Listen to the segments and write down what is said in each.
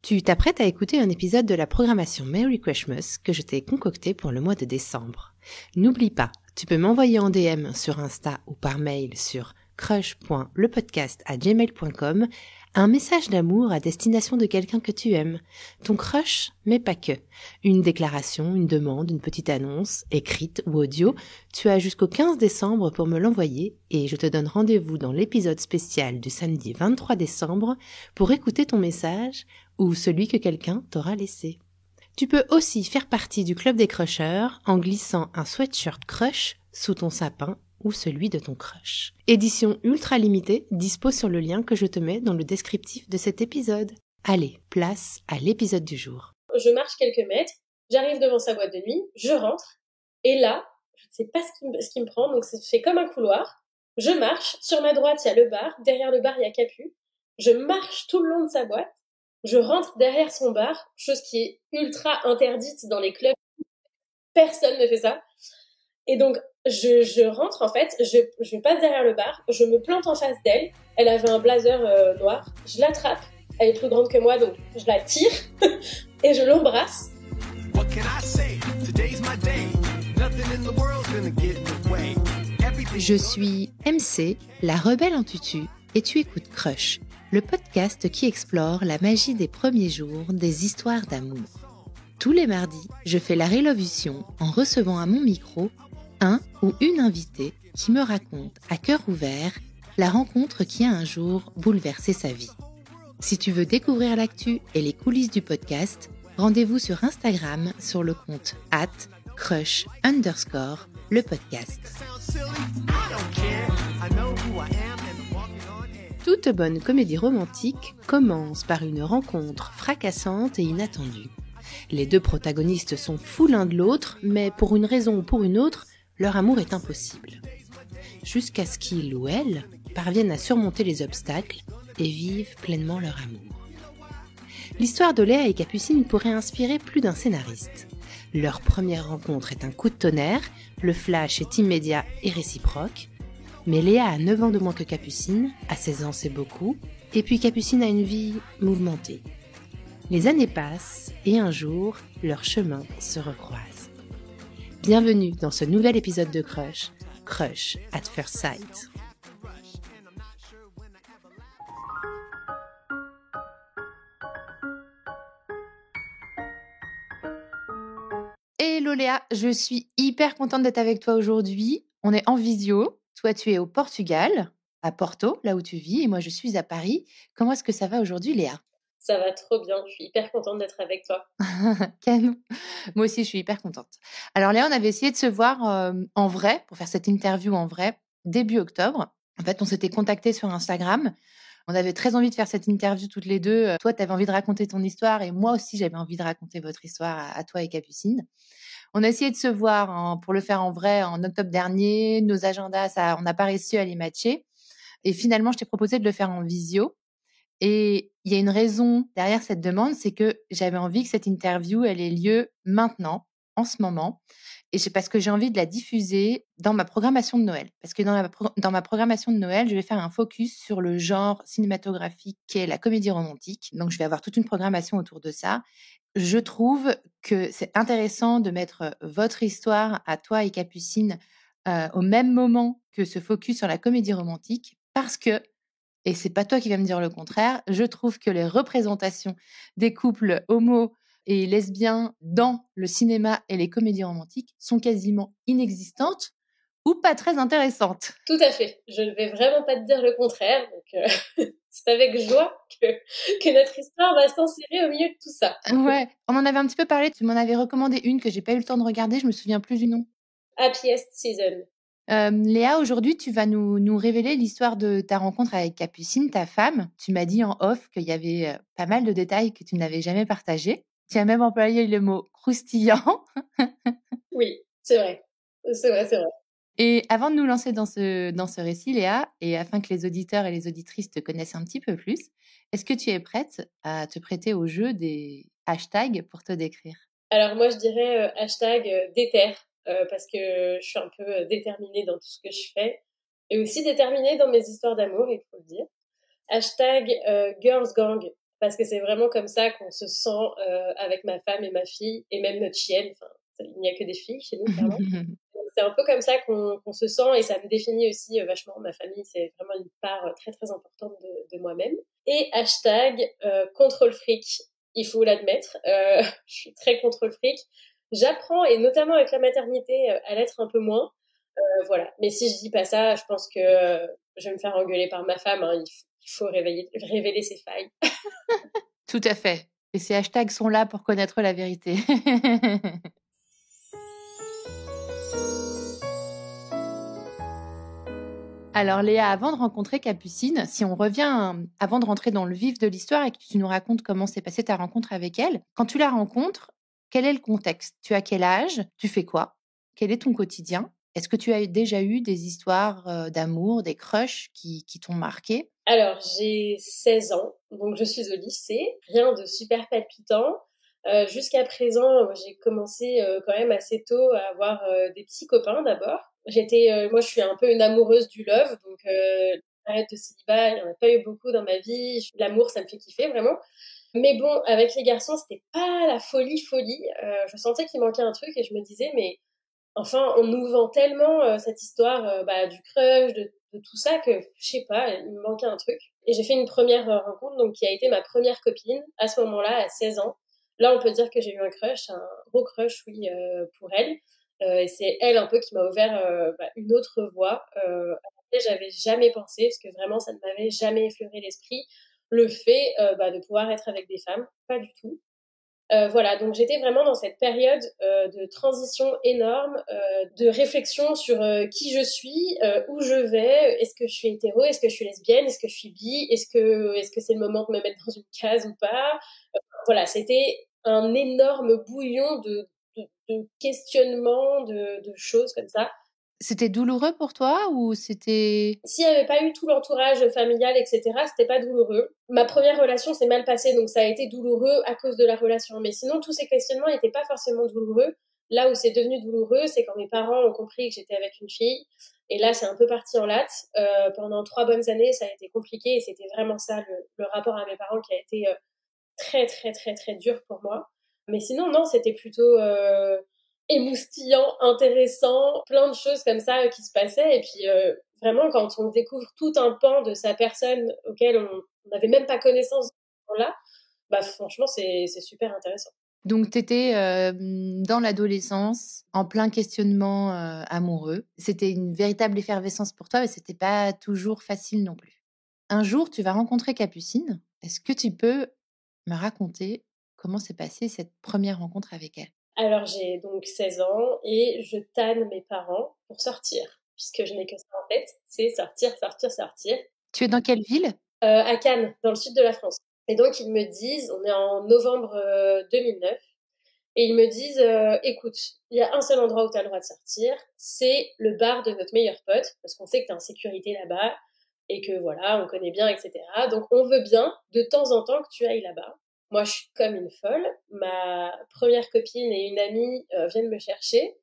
Tu t'apprêtes à écouter un épisode de la programmation Merry Christmas que je t'ai concocté pour le mois de décembre. N'oublie pas, tu peux m'envoyer en DM sur Insta ou par mail sur crush.lepodcast@gmail.com un message d'amour à destination de quelqu'un que tu aimes. Ton crush, mais pas que. Une déclaration, une demande, une petite annonce, écrite ou audio, tu as jusqu'au 15 décembre pour me l'envoyer et je te donne rendez-vous dans l'épisode spécial du samedi 23 décembre pour écouter ton message ou celui que quelqu'un t'aura laissé. Tu peux aussi faire partie du club des crushers en glissant un sweatshirt crush sous ton sapin ou celui de ton crush. Édition ultra limitée, dispo sur le lien que je te mets dans le descriptif de cet épisode. Allez, place à l'épisode du jour. Je marche quelques mètres, j'arrive devant sa boîte de nuit, je rentre, et là, je ne sais pas ce qui me prend, donc c'est fait comme un couloir. Je marche, sur ma droite il y a le bar, derrière le bar il y a Capu, je marche tout le long de sa boîte, je rentre derrière son bar, chose qui est ultra interdite dans les clubs, personne ne fait ça. Et donc, je rentre, en fait, je passe derrière le bar, je me plante en face d'elle, elle avait un blazer noir, je l'attrape, elle est plus grande que moi, donc je la tire, et je l'embrasse. Je suis MC, la rebelle en tutu, et tu écoutes Crush, le podcast qui explore la magie des premiers jours des histoires d'amour. Tous les mardis, je fais la révolution en recevant à mon micro un ou une invitée qui me raconte à cœur ouvert la rencontre qui a un jour bouleversé sa vie. Si tu veux découvrir l'actu et les coulisses du podcast, rendez-vous sur Instagram sur le compte @crush_le-podcast. Toute bonne comédie romantique commence par une rencontre fracassante et inattendue. Les deux protagonistes sont fous l'un de l'autre, mais pour une raison ou pour une autre, leur amour est impossible. Jusqu'à ce qu'ils ou elles parviennent à surmonter les obstacles et vivent pleinement leur amour. L'histoire de Léa et Capucine pourrait inspirer plus d'un scénariste. Leur première rencontre est un coup de tonnerre, le flash est immédiat et réciproque, mais Léa a 9 ans de moins que Capucine, à 16 ans c'est beaucoup, et puis Capucine a une vie mouvementée. Les années passent et un jour, leurs chemins se recroisent. Bienvenue dans ce nouvel épisode de Crush, Crush at First Sight. Hello Léa, je suis hyper contente d'être avec toi aujourd'hui. On est en visio. Toi, tu es au Portugal, à Porto, là où tu vis, et moi, je suis à Paris. Comment est-ce que ça va aujourd'hui, Léa ? Ça va trop bien, je suis hyper contente d'être avec toi. Canon. Moi aussi, je suis hyper contente. Alors Léa, on avait essayé de se voir en vrai, pour faire cette interview en vrai, début octobre. En fait, on s'était contactés sur Instagram. On avait très envie de faire cette interview toutes les deux. Toi, tu avais envie de raconter ton histoire et moi aussi, j'avais envie de raconter votre histoire à toi et Capucine. On a essayé de se voir pour le faire en vrai en octobre dernier. Nos agendas, on n'a pas réussi à les matcher. Et finalement, je t'ai proposé de le faire en visio. Et il y a une raison derrière cette demande, c'est que j'avais envie que cette interview, elle ait lieu maintenant, en ce moment. Et c'est parce que j'ai envie de la diffuser dans ma programmation de Noël. Parce que dans ma programmation de Noël, je vais faire un focus sur le genre cinématographique qu'est la comédie romantique. Donc, je vais avoir toute une programmation autour de ça. Je trouve que c'est intéressant de mettre votre histoire à toi et Capucine au même moment que ce focus sur la comédie romantique parce que, et c'est pas toi qui vas me dire le contraire, je trouve que les représentations des couples homo et lesbiens dans le cinéma et les comédies romantiques sont quasiment inexistantes ou pas très intéressantes. Tout à fait, je ne vais vraiment pas te dire le contraire, donc c'est avec joie que notre histoire va s'insérer au milieu de tout ça. Ouais, on en avait un petit peu parlé, tu m'en avais recommandé une que j'ai pas eu le temps de regarder, je me souviens plus du nom. Happiest Season. Léa, aujourd'hui, tu vas nous révéler l'histoire de ta rencontre avec Capucine, ta femme. Tu m'as dit en off qu'il y avait pas mal de détails que tu n'avais jamais partagés. Tu as même employé le mot croustillant. Oui, c'est vrai. C'est vrai. Et avant de nous lancer dans ce récit, Léa, et afin que les auditeurs et les auditrices te connaissent un petit peu plus, est-ce que tu es prête à te prêter au jeu des hashtags pour te décrire ? Alors moi, je dirais déter, parce que je suis un peu déterminée dans tout ce que je fais, et aussi déterminée dans mes histoires d'amour, il faut le dire. Hashtag Girls Gang, parce que c'est vraiment comme ça qu'on se sent avec ma femme et ma fille, et même notre chienne. Enfin, il n'y a que des filles chez nous, clairement. C'est un peu comme ça qu'on se sent, et ça me définit aussi vachement. Ma famille, c'est vraiment une part très très importante de moi-même. Et hashtag contrôle fric, il faut l'admettre. Je suis très contrôle fric. J'apprends, et notamment avec la maternité, à l'être un peu moins. Voilà. Mais si je dis pas ça, je pense que je vais me faire engueuler par ma femme. Hein. Il faut révéler ses failles. Tout à fait. Et ces hashtags sont là pour connaître la vérité. Alors Léa, avant de rencontrer Capucine, si on revient avant de rentrer dans le vif de l'histoire et que tu nous racontes comment s'est passée ta rencontre avec elle, quand tu la rencontres, quel est le contexte? Tu as quel âge? Tu fais quoi? Quel est ton quotidien? Est-ce que tu as déjà eu des histoires d'amour, des crushs qui t'ont marqué? Alors, j'ai 16 ans, donc je suis au lycée. Rien de super palpitant. Jusqu'à présent, j'ai commencé quand même assez tôt à avoir des petits copains d'abord. Moi, je suis un peu une amoureuse du love, donc période de célibat, il n'y en a pas eu beaucoup dans ma vie. L'amour, ça me fait kiffer vraiment. Mais bon, avec les garçons, c'était pas la folie. Je sentais qu'il manquait un truc, et je me disais, mais enfin, on nous vend tellement cette histoire du crush, de tout ça, que je sais pas, il me manquait un truc. Et j'ai fait une première rencontre, donc qui a été ma première copine à ce moment-là, à 16 ans. Là, on peut dire que j'ai eu un crush, un gros crush, oui, pour elle. Et c'est elle un peu qui m'a ouvert une autre voie à laquelle j'avais jamais pensé, parce que vraiment, ça ne m'avait jamais effleuré l'esprit. Le fait de pouvoir être avec des femmes, pas du tout. Voilà, donc j'étais vraiment dans cette période de transition énorme, de réflexion sur qui je suis, où je vais, est-ce que je suis hétéro, est-ce que je suis lesbienne, est-ce que je suis bi, est-ce que c'est le moment de me mettre dans une case ou pas. Voilà, c'était un énorme bouillon de questionnements, de choses comme ça. C'était douloureux pour toi ou c'était... S'il n'y avait pas eu tout l'entourage familial, etc., c'était pas douloureux. Ma première relation s'est mal passée, donc ça a été douloureux à cause de la relation. Mais sinon, tous ces questionnements n'étaient pas forcément douloureux. Là où c'est devenu douloureux, c'est quand mes parents ont compris que j'étais avec une fille. Et là, c'est un peu parti en latte. Pendant 3 bonnes années, ça a été compliqué, et c'était vraiment ça, le rapport à mes parents, qui a été très, très, très, très dur pour moi. Mais sinon, non, c'était plutôt émoustillant, intéressant, plein de choses comme ça qui se passaient. Et puis, vraiment, quand on découvre tout un pan de sa personne auquel on n'avait même pas connaissance là, franchement, c'est super intéressant. Donc, tu étais dans l'adolescence, en plein questionnement amoureux. C'était une véritable effervescence pour toi, mais c'était pas toujours facile non plus. Un jour, tu vas rencontrer Capucine. Est-ce que tu peux me raconter comment s'est passée cette première rencontre avec elle? Alors, j'ai donc 16 ans et je tanne mes parents pour sortir, puisque je n'ai que ça en tête, c'est sortir, sortir, sortir. Tu es dans quelle ville? À Cannes, dans le sud de la France. Et donc, ils me disent, on est en novembre 2009, et ils me disent, écoute, il y a un seul endroit où tu as le droit de sortir, c'est le bar de notre meilleur pote, parce qu'on sait que tu es en sécurité là-bas, et que voilà, on connaît bien, etc. Donc, on veut bien, de temps en temps, que tu ailles là-bas. Moi, je suis comme une folle. Ma première copine et une amie viennent me chercher,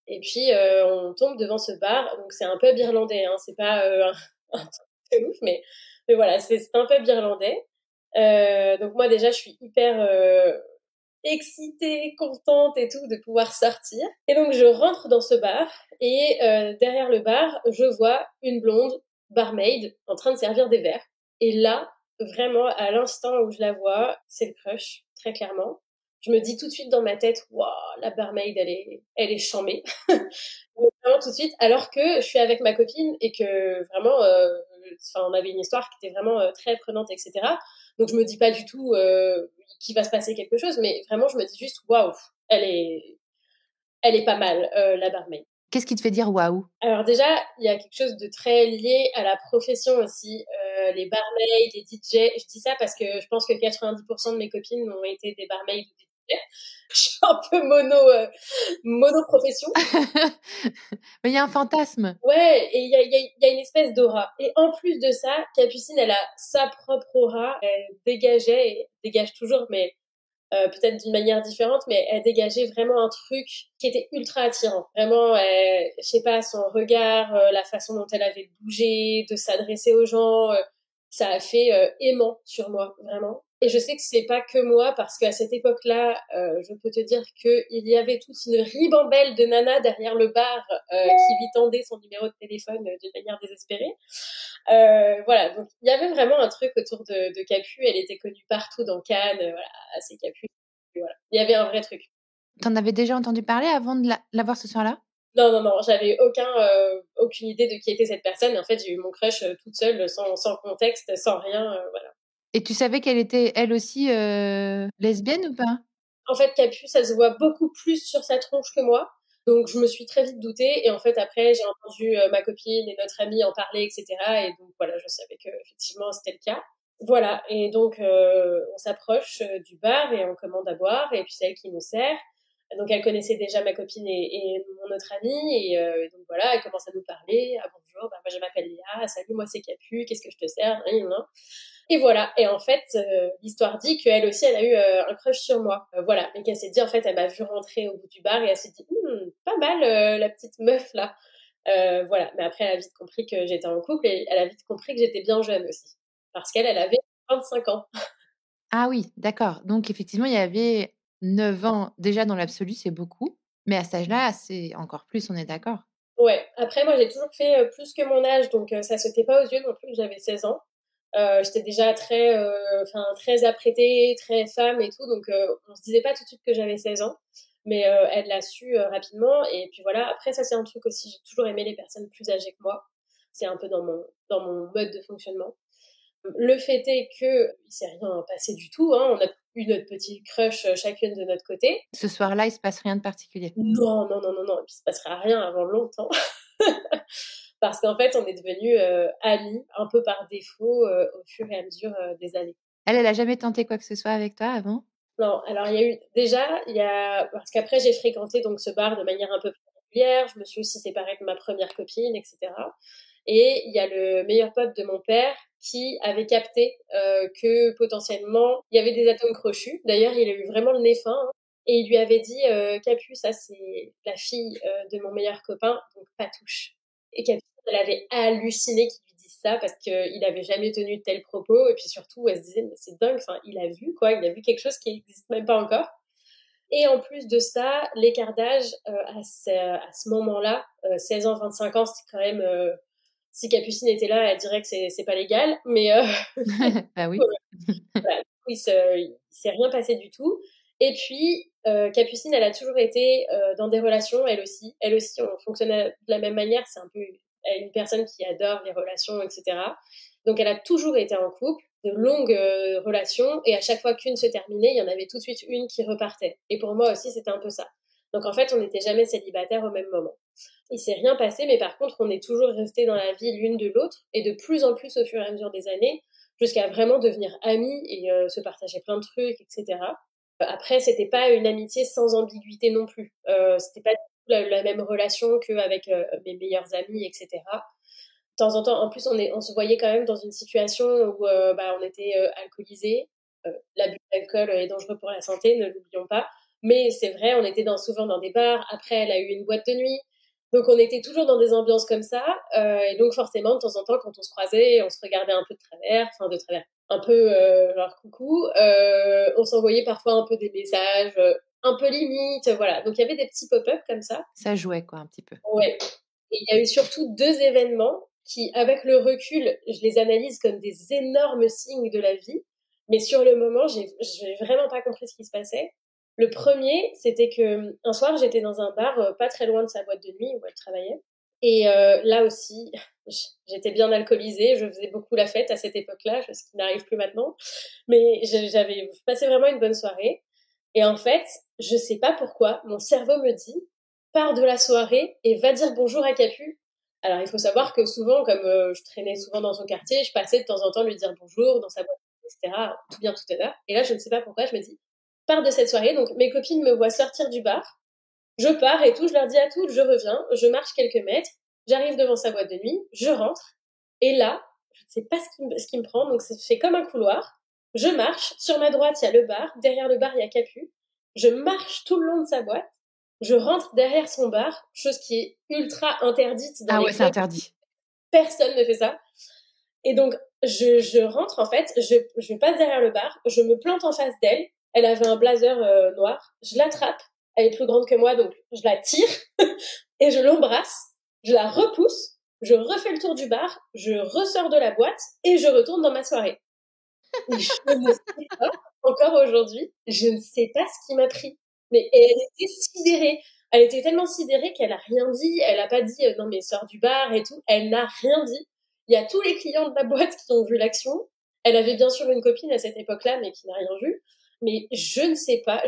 et puis on tombe devant ce bar. Donc, c'est un pub irlandais, hein, c'est pas un truc de ouf, mais voilà, c'est un pub irlandais. Donc moi déjà, je suis hyper excitée, contente et tout de pouvoir sortir. Et donc je rentre dans ce bar, et derrière le bar, je vois une blonde barmaid en train de servir des verres. Et là, vraiment, à l'instant où je la vois, c'est le crush, très clairement. Je me dis tout de suite dans ma tête, waouh, la barmaid, elle est chambée. Vraiment tout de suite, alors que je suis avec ma copine et que vraiment, on avait une histoire qui était vraiment très prenante, etc. Donc je me dis pas du tout qu'il va se passer quelque chose, mais vraiment je me dis juste waouh, elle est pas mal, la barmaid. Qu'est-ce qui te fait dire waouh? Alors déjà, il y a quelque chose de très lié à la profession aussi. Les barmaids, les DJ, je dis ça parce que je pense que 90% de mes copines ont été des barmaids ou des DJ. Je suis un peu mono profession. Mais il y a un fantasme. Ouais, et il y a une espèce d'aura. Et en plus de ça, Capucine, elle a sa propre aura. Elle dégageait, et dégage toujours, mais peut-être d'une manière différente, mais elle dégageait vraiment un truc qui était ultra attirant. Vraiment, je sais pas, son regard, la façon dont elle avait bougé, de s'adresser aux gens, ça a fait aimant sur moi, vraiment. Et je sais que c'est pas que moi, parce qu'à cette époque-là, je peux te dire qu'il y avait toute une ribambelle de nanas derrière le bar qui lui tendaient son numéro de téléphone d'une manière désespérée. Voilà, donc il y avait vraiment un truc autour de Capu. Elle était connue partout dans Cannes, voilà, c'est Capu. Voilà. Il y avait un vrai truc. T'en avais déjà entendu parler avant de la voir ce soir-là? Non, j'avais aucune idée de qui était cette personne. Et en fait, j'ai eu mon crush toute seule, sans contexte, sans rien, voilà. Et tu savais qu'elle était, elle aussi, lesbienne ou pas? En fait, Capu, ça se voit beaucoup plus sur sa tronche que moi. Donc, je me suis très vite doutée. Et en fait, après, j'ai entendu ma copine et notre amie en parler, etc. Et donc, voilà, je savais que effectivement c'était le cas. Voilà. Et donc, on s'approche du bar et on commande à boire. Et puis, c'est elle qui nous sert. Donc, elle connaissait déjà ma copine et mon autre amie. Et donc, voilà, elle commence à nous parler. Ah, bonjour, bah, moi, je m'appelle Léa. Salut, moi, c'est Capu. Qu'est-ce que je te sers? Et voilà. Et en fait, l'histoire dit qu'elle aussi, elle a eu un crush sur moi. Voilà. Et qu'elle s'est dit, en fait, elle m'a vu rentrer au bout du bar et elle s'est dit, pas mal la petite meuf là. Voilà. Mais après, elle a vite compris que j'étais en couple et elle a vite compris que j'étais bien jeune aussi. Parce qu'elle avait 25 ans. Ah oui, d'accord. Donc effectivement, il y avait 9 ans. Déjà, dans l'absolu, c'est beaucoup. Mais à cet âge-là, c'est encore plus, on est d'accord. Ouais. Après, moi, j'ai toujours fait plus que mon âge, donc ça sautait pas aux yeux non plus que j'avais 16 ans. J'étais déjà très apprêtée, très femme et tout, donc on se disait pas tout de suite que j'avais 16 ans, mais elle l'a su rapidement. Et puis voilà, après ça c'est un truc aussi, j'ai toujours aimé les personnes plus âgées que moi, c'est un peu dans mon mode de fonctionnement. Le fait est que il s'est rien passé du tout, hein. On a eu notre petit crush chacune de notre côté. Ce soir-là, il se passe rien de particulier. Non, non, non, non, non, et puis il se passera rien avant longtemps. Parce qu'en fait, on est devenus amis un peu par défaut au fur et à mesure des années. Elle a jamais tenté quoi que ce soit avec toi avant? Non, alors parce qu'après j'ai fréquenté donc ce bar de manière un peu plus régulière, je me suis aussi séparée de ma première copine, etc. Et il y a le meilleur pote de mon père qui avait capté que potentiellement il y avait des atomes crochus. D'ailleurs, il a eu vraiment le nez fin, hein. Et il lui avait dit Capu, ça c'est la fille de mon meilleur copain, donc pas touche. Et Capu, elle avait halluciné qu'il lui dise ça parce qu'il avait jamais tenu de tels propos. Et puis surtout, elle se disait mais c'est dingue, enfin il a vu quoi, il a vu quelque chose qui n'existe même pas encore. Et en plus de ça, l'écart d'âge à ce moment-là, 16 ans, 25 ans, c'était quand même si Capucine était là, elle dirait que c'est pas légal, mais Bah oui. voilà, du coup, il s'est rien passé du tout. Et puis, Capucine, elle a toujours été dans des relations, elle aussi. Elle aussi, on fonctionnait de la même manière. C'est un peu une personne qui adore les relations, etc. Donc, elle a toujours été en couple, de longues relations, et à chaque fois qu'une se terminait, il y en avait tout de suite une qui repartait. Et pour moi aussi, c'était un peu ça. Donc, en fait, on n'était jamais célibataires au même moment. Il s'est rien passé, mais par contre, on est toujours restés dans la vie l'une de l'autre, et de plus en plus au fur et à mesure des années, jusqu'à vraiment devenir amis et se partager plein de trucs, etc. Après, c'était pas une amitié sans ambiguïté non plus. C'était pas du tout la même relation qu'avec mes meilleurs amis, etc. De temps en temps, en plus, on se voyait quand même dans une situation où on était alcoolisés. L'abus d'alcool est dangereux pour la santé, ne l'oublions pas. Mais c'est vrai, on était souvent dans des bars. Après, elle a eu une boîte de nuit. Donc, on était toujours dans des ambiances comme ça. Et donc, forcément, de temps en temps, quand on se croisait, on se regardait un peu de travers, un peu genre coucou. On s'envoyait parfois un peu des messages, un peu limite, voilà. Donc, il y avait des petits pop-up comme ça. Ça jouait quoi, un petit peu. Ouais. Et il y a eu surtout deux événements qui, avec le recul, je les analyse comme des énormes signes de la vie. Mais sur le moment, j'ai vraiment pas compris ce qui se passait. Le premier, c'était que un soir, j'étais dans un bar pas très loin de sa boîte de nuit où elle travaillait. Et là aussi, j'étais bien alcoolisée. Je faisais beaucoup la fête à cette époque-là, ce qui n'arrive plus maintenant. Mais j'avais passé vraiment une bonne soirée. Et en fait, je sais pas pourquoi, mon cerveau me dit pars de la soirée et va dire bonjour à Capu. Alors, il faut savoir que souvent, comme je traînais souvent dans son quartier, je passais de temps en temps lui dire bonjour dans sa boîte, etc. Tout bien, tout à l'heure. Et là, je ne sais pas pourquoi, je me dis, pars de cette soirée. Donc, mes copines me voient sortir du bar. Je pars et tout, je leur dis à toutes, je reviens, je marche quelques mètres, j'arrive devant sa boîte de nuit, je rentre. Et là, je ne sais pas ce qui me prend, donc c'est fait comme un couloir. Je marche, sur ma droite, il y a le bar, derrière le bar, il y a Capu. Je marche tout le long de sa boîte. Je rentre derrière son bar, chose qui est ultra interdite dans Ah les ouais, c'est clubs. interdit. Personne ne fait ça. Et donc, je rentre, en fait, je passe derrière le bar, je me plante en face d'elle. Elle avait un blazer noir. Je l'attrape. Elle est plus grande que moi, donc je la tire et je l'embrasse. Je la repousse. Je refais le tour du bar. Je ressors de la boîte et je retourne dans ma soirée. Et je ne sais pas, encore aujourd'hui, je ne sais pas ce qui m'a pris. Mais elle était sidérée. Elle était tellement sidérée qu'elle a rien dit. Elle a pas dit non mais sors du bar et tout. Elle n'a rien dit. Il y a tous les clients de la boîte qui ont vu l'action. Elle avait bien sûr une copine à cette époque-là, mais qui n'a rien vu. Mais je ne sais pas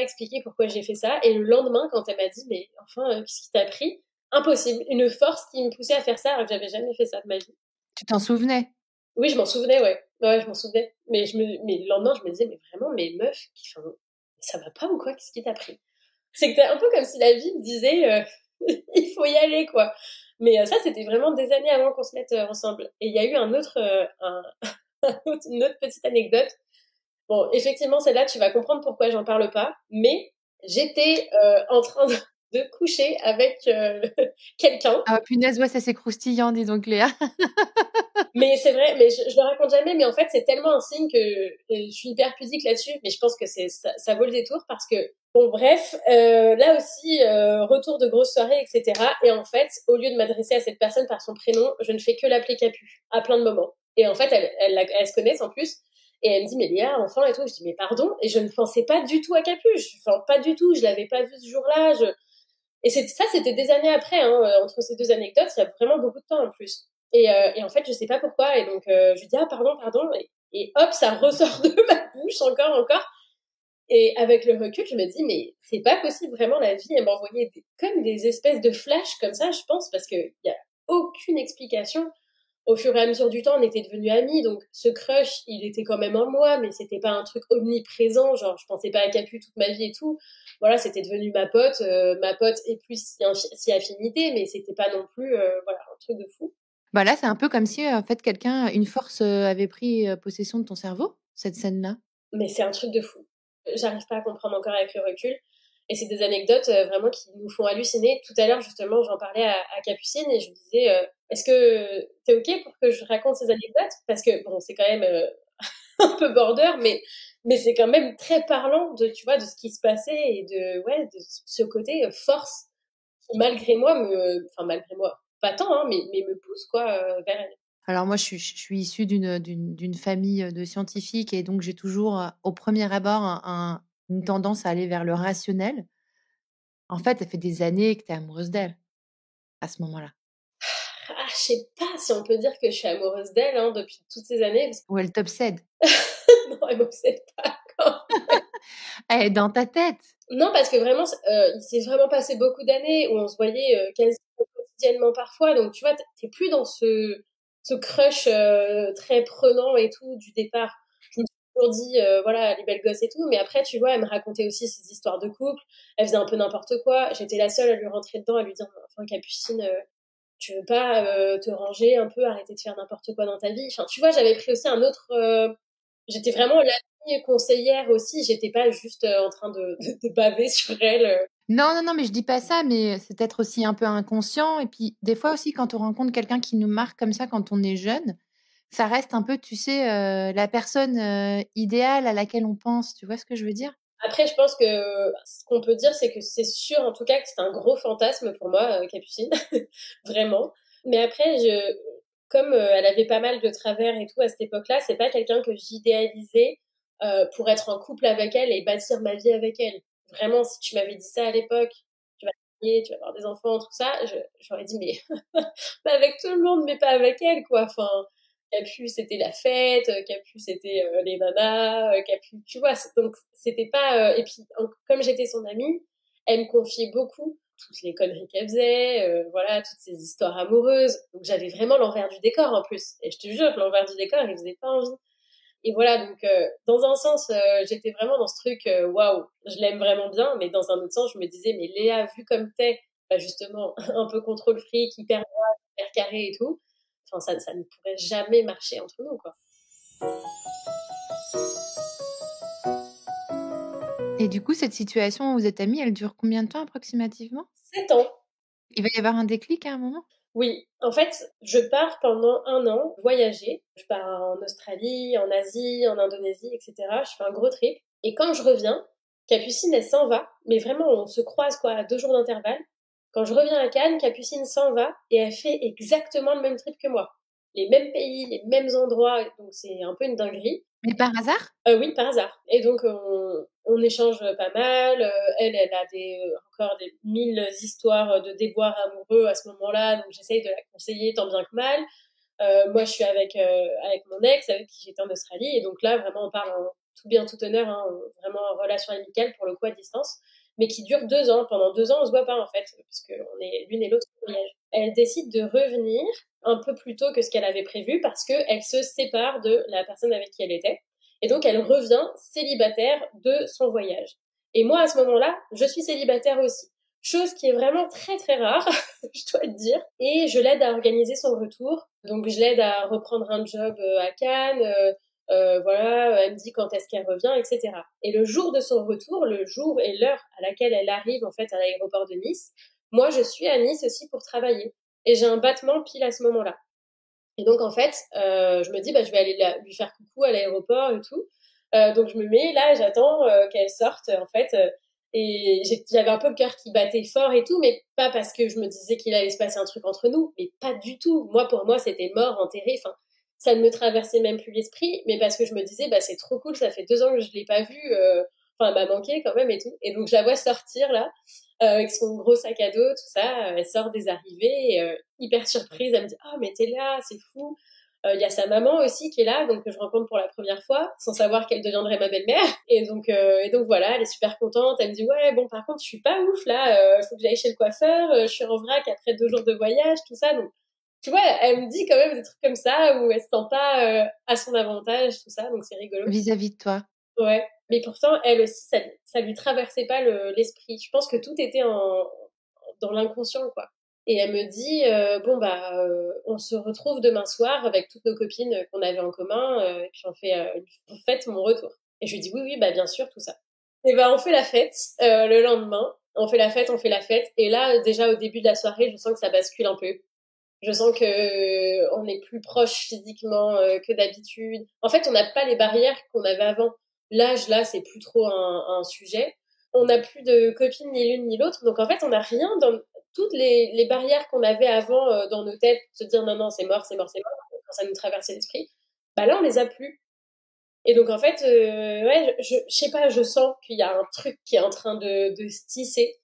expliquer pourquoi j'ai fait ça. Et le lendemain, quand elle m'a dit, mais enfin, qu'est-ce qui t'a pris? Impossible. Une force qui me poussait à faire ça alors que j'avais jamais fait ça de ma vie. Tu t'en souvenais? Oui, je m'en souvenais, ouais. Ouais, je m'en souvenais. Mais le lendemain, je me disais, mais vraiment, mais meuf, enfin, ça va pas ou quoi? Qu'est-ce qui t'a pris? C'est que t'es un peu comme si la vie me disait, il faut y aller, quoi. Mais ça, c'était vraiment des années avant qu'on se mette ensemble. Et il y a eu une autre petite anecdote. Bon, effectivement, celle-là, tu vas comprendre pourquoi j'en parle pas. Mais j'étais en train de coucher avec quelqu'un. Ah punaise, ouais, ça c'est croustillant, dis donc Léa. Mais c'est vrai, mais je le raconte jamais, mais en fait, c'est tellement un signe que je suis hyper pudique là-dessus, mais je pense que ça vaut le détour parce que, bon, bref, là aussi, retour de grosse soirée, etc. Et en fait, au lieu de m'adresser à cette personne par son prénom, je ne fais que l'appeler Capu, à plein de moments. Et en fait, elles se connaissent en plus, et elle me dit, mais Léa, enfin, et tout. Je dis, mais pardon, et je ne pensais pas du tout à Capu, enfin, pas du tout, je l'avais pas vu ce jour-là, et ça, c'était des années après, hein, entre ces deux anecdotes, il y a vraiment beaucoup de temps en plus. Et en fait, je sais pas pourquoi, et donc je lui dis ah pardon, pardon, et hop, ça ressort de ma bouche encore. Et avec le recul, je me dis mais c'est pas possible, vraiment la vie, elle m'envoyait comme des espèces de flashs comme ça, je pense, parce que y a aucune explication. Au fur et à mesure du temps, on était devenus amis, donc ce crush, il était quand même en moi, mais c'était pas un truc omniprésent, genre je pensais pas à Capu toute ma vie et tout. Voilà, c'était devenu ma pote et plus si affinité, mais c'était pas non plus voilà un truc de fou. Bah là, c'est un peu comme si en fait quelqu'un, une force avait pris possession de ton cerveau, cette scène-là. Mais c'est un truc de fou. J'arrive pas à comprendre encore avec le recul. Et c'est des anecdotes vraiment qui nous font halluciner. Tout à l'heure, justement, j'en parlais à Capucine et je lui disais, est-ce que t'es OK pour que je raconte ces anecdotes? Parce que, bon, c'est quand même un peu border, mais c'est quand même très parlant de, tu vois, de ce qui se passait et ouais, de ce côté force qui, malgré moi, pas tant, hein, mais me pousse, quoi, vers elle. Alors moi, je suis issue d'une famille de scientifiques et donc j'ai toujours, au premier abord, une tendance à aller vers le rationnel. En fait, ça fait des années que tu es amoureuse d'elle, à ce moment-là. Ah, je sais pas si on peut dire que je suis amoureuse d'elle hein, depuis toutes ces années. Ou elle t'obsède. Non, elle m'obsède pas quand Elle est dans ta tête. non, parce que vraiment, il s'est vraiment passé beaucoup d'années où on se voyait quasiment quotidiennement parfois. Donc, tu vois, t'es plus dans ce crush très prenant et tout du départ. Je me suis toujours dit, voilà, les belles gosses et tout. Mais après, tu vois, elle me racontait aussi ses histoires de couple. Elle faisait un peu n'importe quoi. J'étais la seule à lui rentrer dedans, à lui dire, enfin, Capucine, tu veux pas te ranger un peu, arrêter de faire n'importe quoi dans ta vie. Enfin, tu vois, j'avais pris aussi un autre. J'étais vraiment l'amie conseillère aussi. J'étais pas juste en train de baver sur elle. Non, non, non, mais je dis pas ça, mais c'est peut-être aussi un peu inconscient. Et puis, des fois aussi, quand on rencontre quelqu'un qui nous marque comme ça quand on est jeune, ça reste un peu, tu sais, la personne idéale à laquelle on pense. Tu vois ce que je veux dire? Après, je pense que ce qu'on peut dire, c'est que c'est sûr, en tout cas, que c'est un gros fantasme pour moi, Capucine, vraiment. Mais après, comme elle avait pas mal de travers et tout à cette époque-là, c'est pas quelqu'un que j'idéalisais pour être en couple avec elle et bâtir ma vie avec elle. Vraiment, si tu m'avais dit ça à l'époque, tu vas te marier, tu vas avoir des enfants, tout ça, j'aurais dit mais pas avec tout le monde, mais pas avec elle, quoi. Enfin, Capu, c'était la fête, Capu, c'était les nanas, Capu, tu vois. Donc, c'était pas. Et puis, comme j'étais son amie, elle me confiait beaucoup toutes les conneries qu'elle faisait, voilà, toutes ces histoires amoureuses. Donc, j'avais vraiment l'envers du décor en plus. Et je te jure, l'envers du décor, il faisait pas envie. Et voilà, donc, dans un sens, j'étais vraiment dans ce truc, waouh, je l'aime vraiment bien, mais dans un autre sens, je me disais, mais Léa, vu comme t'es, bah justement, un peu contrôle fric, hyper droite, hyper carré et tout, enfin, ça ne pourrait jamais marcher entre nous, quoi. Et du coup, cette situation où vous êtes amis, elle dure combien de temps approximativement? 7 ans. Il va y avoir un déclic à un moment? Oui, en fait, je pars pendant 1 an voyager. Je pars en Australie, en Asie, en Indonésie, etc. Je fais un gros trip. Et quand je reviens, Capucine, elle s'en va. Mais vraiment, on se croise quoi, à 2 jours d'intervalle. Quand je reviens à Cannes, Capucine s'en va et elle fait exactement le même trip que moi. Les mêmes pays, les mêmes endroits. Donc c'est un peu une dinguerie. Mais par hasard? Oui, par hasard. Et donc, on échange pas mal. Elle a encore des 1000 histoires de déboires amoureux à ce moment-là. Donc, j'essaye de la conseiller tant bien que mal. Moi, je suis avec mon ex, avec qui j'étais en Australie. Et donc là, vraiment, on parle en tout bien, tout honneur, hein, vraiment en relation amicale, pour le coup, à distance. Mais qui dure 2 ans. Pendant 2 ans, on se voit pas, en fait, parce qu'on est l'une et l'autre en voyage. Elle décide de revenir un peu plus tôt que ce qu'elle avait prévu parce qu'elle se sépare de la personne avec qui elle était. Et donc, elle revient célibataire de son voyage. Et moi, à ce moment-là, je suis célibataire aussi. Chose qui est vraiment très très rare, je dois te dire. Et je l'aide à organiser son retour. Donc, je l'aide à reprendre un job à Cannes. Voilà, elle me dit quand est-ce qu'elle revient, etc. Et le jour de son retour, le jour et l'heure à laquelle elle arrive en fait à l'aéroport de Nice, moi je suis à Nice aussi pour travailler. Et j'ai un battement pile à ce moment-là. Et donc, en fait, je me dis, bah, je vais aller lui faire coucou à l'aéroport et tout. Donc, je me mets là, j'attends qu'elle sorte, en fait. Et j'avais un peu le cœur qui battait fort et tout, mais pas parce que je me disais qu'il allait se passer un truc entre nous, mais pas du tout. Moi, pour moi, c'était mort, enterré. Enfin, ça ne me traversait même plus l'esprit, mais parce que je me disais, bah, c'est trop cool, ça fait 2 ans que je l'ai pas vue. Enfin, elle m'a manqué quand même et tout. Et donc, je la vois sortir là avec son gros sac à dos, tout ça. Elle sort des arrivées, hyper surprise. Elle me dit, ah, mais t'es là, c'est fou. Il y a sa maman aussi qui est là, donc que je rencontre pour la première fois, sans savoir qu'elle deviendrait ma belle-mère. Et donc voilà, elle est super contente. Elle me dit, ouais, bon, par contre, je suis pas ouf là. Faut que j'aille chez le coiffeur. Je suis en vrac après 2 jours de voyage, tout ça. Donc, tu vois, elle me dit quand même des trucs comme ça où elle se sent pas à son avantage, tout ça. Donc c'est rigolo. Vis-à-vis de toi. Ouais, mais pourtant, elle aussi, ça lui traversait pas l'esprit. Je pense que tout était dans l'inconscient, quoi. Et elle me dit, bon, bah, on se retrouve demain soir avec toutes nos copines qu'on avait en commun, et puis on fête mon retour. Et je lui dis, oui, oui, bah, bien sûr, tout ça. Et bah, on fait la fête, le lendemain. On fait la fête, on fait la fête. Et là, déjà, au début de la soirée, je sens que ça bascule un peu. Je sens que on est plus proche physiquement que d'habitude. En fait, on n'a pas les barrières qu'on avait avant. L'âge, là, c'est plus trop un sujet. On n'a plus de copines ni l'une ni l'autre. Donc, en fait, on n'a rien dans toutes les barrières qu'on avait avant dans nos têtes. Se dire non, non, c'est mort, c'est mort, c'est mort. Quand ça nous traversait l'esprit. Bah là, on les a plus. Et donc, en fait, ouais, je sais pas, je sens qu'il y a un truc qui est en train de se tisser.